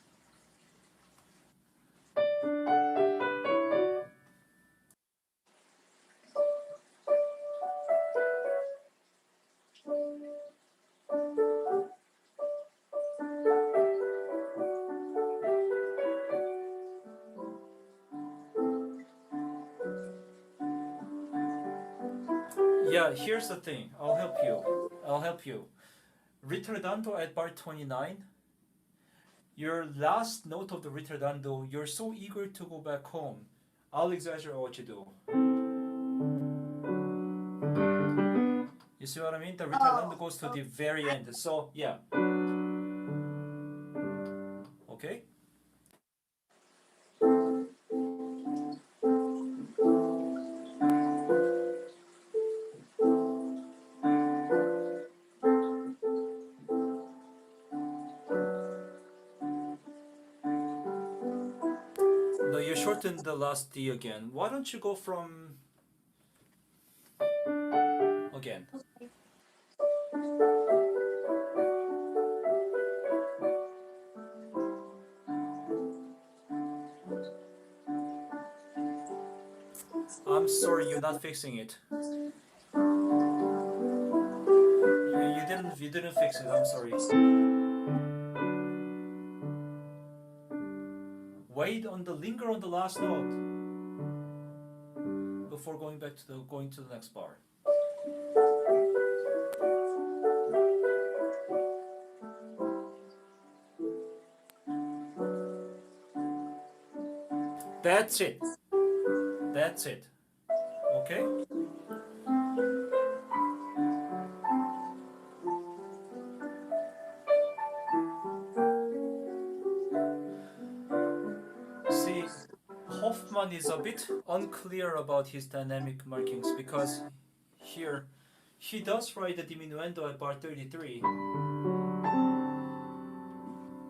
Yeah, here's the thing. I'll help you. Ritardando at bar 29. Your last note of the ritardando, you're so eager to go back home. I'll exaggerate what you do. You see what I mean? The ritardando goes to the very end. So, yeah. Okay? No, you shortened the last D again. Why don't you go from... Again. I'm sorry, you're not fixing it. You didn't fix it. I'm sorry. Linger on the last note before going to the next bar. That's it. Okay? See, Hoffman is a bit unclear about his dynamic markings because here he does write the diminuendo at bar 33,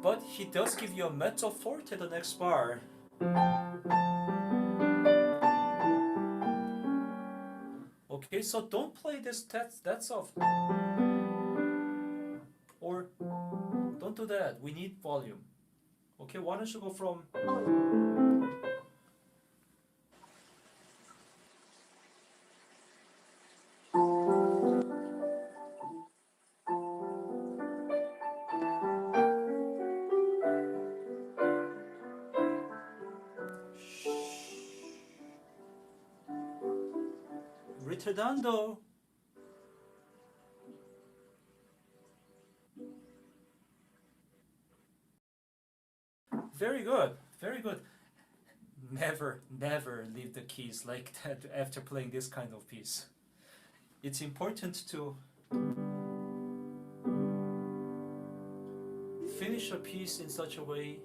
but he does give you a mezzo forte the next bar. Okay, so don't play that off. Or don't do that. We need volume. Okay, why don't you go from... Ritardando. Very good. Never leave the keys like that after playing this kind of piece. It's important to finish a piece in such a way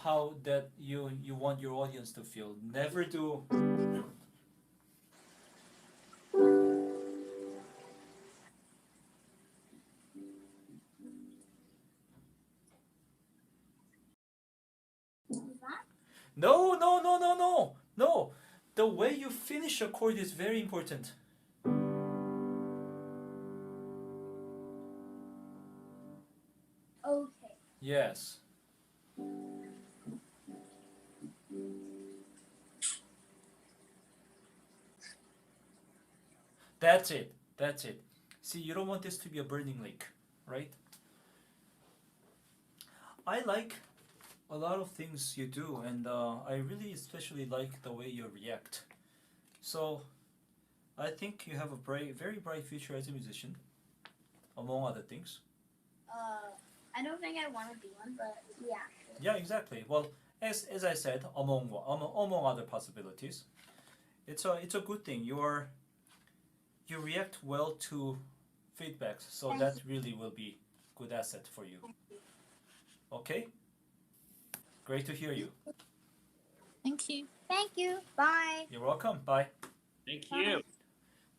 how that you want your audience to feel. Never do... No. The way you finish a chord is very important. Okay. Yes. That's it. See, you don't want this to be a burning lake, right? I like a lot of things you do, and I really especially like the way you react. So I think you have a very bright future as a musician, among other things. I don't think I want to be one, but yeah. Sure. Yeah, exactly. Well, as I said, among other possibilities, it's a good thing. You react well to feedbacks, so that really will be good asset for you. Okay? Great to hear you. Thank you. Thank you. Bye. You're welcome. Bye. Thank you.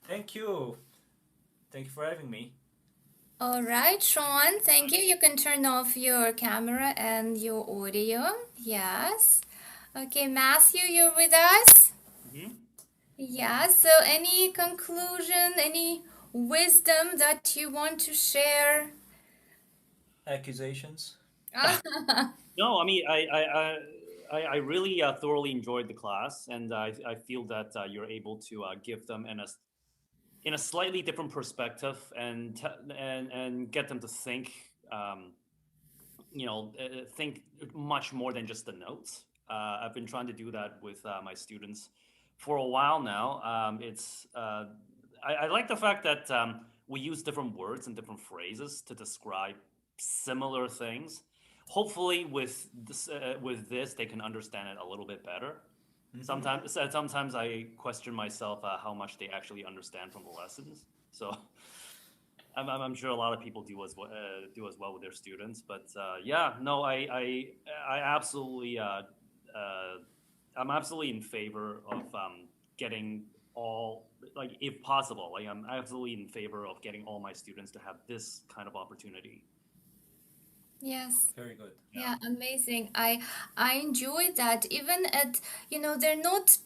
Thank you. Thank you for having me. All right, Sean, thank you. You can turn off your camera and your audio. Yes. Okay, Matthew, you're with us? Mhm. Yeah, so any conclusion, any wisdom that you want to share? Accusations? No, I mean, I really thoroughly enjoyed the class, and I feel that you're able to give them in a slightly different perspective and get them to think, think much more than just the notes. I've been trying to do that with my students for a while now. I like the fact that we use different words and different phrases to describe similar things. Hopefully, with this, they can understand it a little bit better. Sometimes I question myself how much they actually understand from the lessons. So I'm sure a lot of people do as well with their students. But yeah, no, I absolutely I'm absolutely in favor of getting all, like, if possible, like I'm absolutely in favor of getting all my students to have this kind of opportunity. Yes. Very good. Yeah, amazing. I enjoy that. Even at, they're not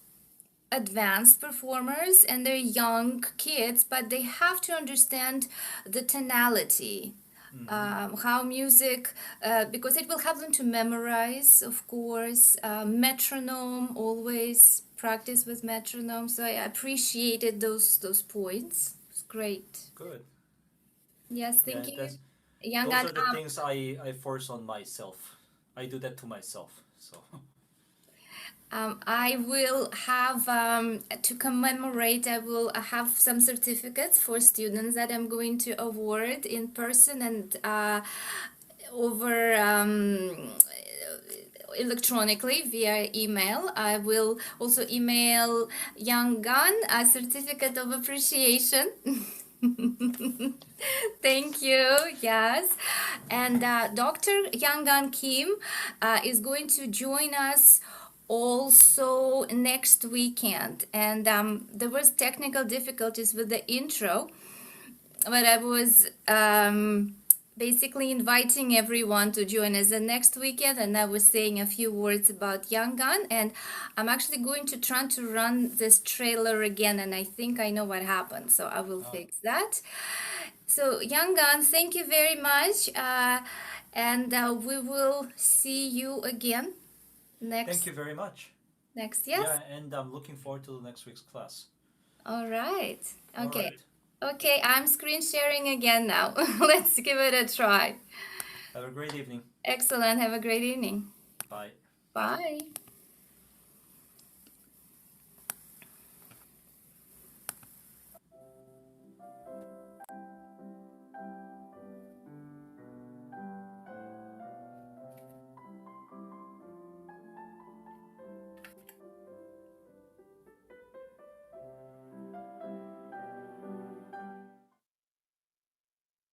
advanced performers and they're young kids, but they have to understand the tonality, how music, because it will help them to memorize, of course, metronome, always practice with metronome. So I appreciated those points. It's great. Good. Yes, Yeah, thank you. that's Young those and are the things I force on myself. I do that to myself. So I will have to commemorate. I will have some certificates for students that I'm going to award in person and over electronically via email. I will also email Younggun a certificate of appreciation. Thank you. Yes. And Dr. Younggun Kim is going to join us also next weekend. And there was technical difficulties with the intro, but I was basically inviting everyone to join us the next weekend, and I was saying a few words about Younggun, and I'm actually going to try to run this trailer again, and I think I know what happened, so I will fix that. So Younggun, thank you very much, and we will see you again next. thank you very much. Next, yes. Yeah, and I'm looking forward to the next week's class. All right. All Okay. right. Okay, I'm screen sharing again now. Let's give it a try. Have a great evening. Excellent. Have a great evening. Bye. Bye.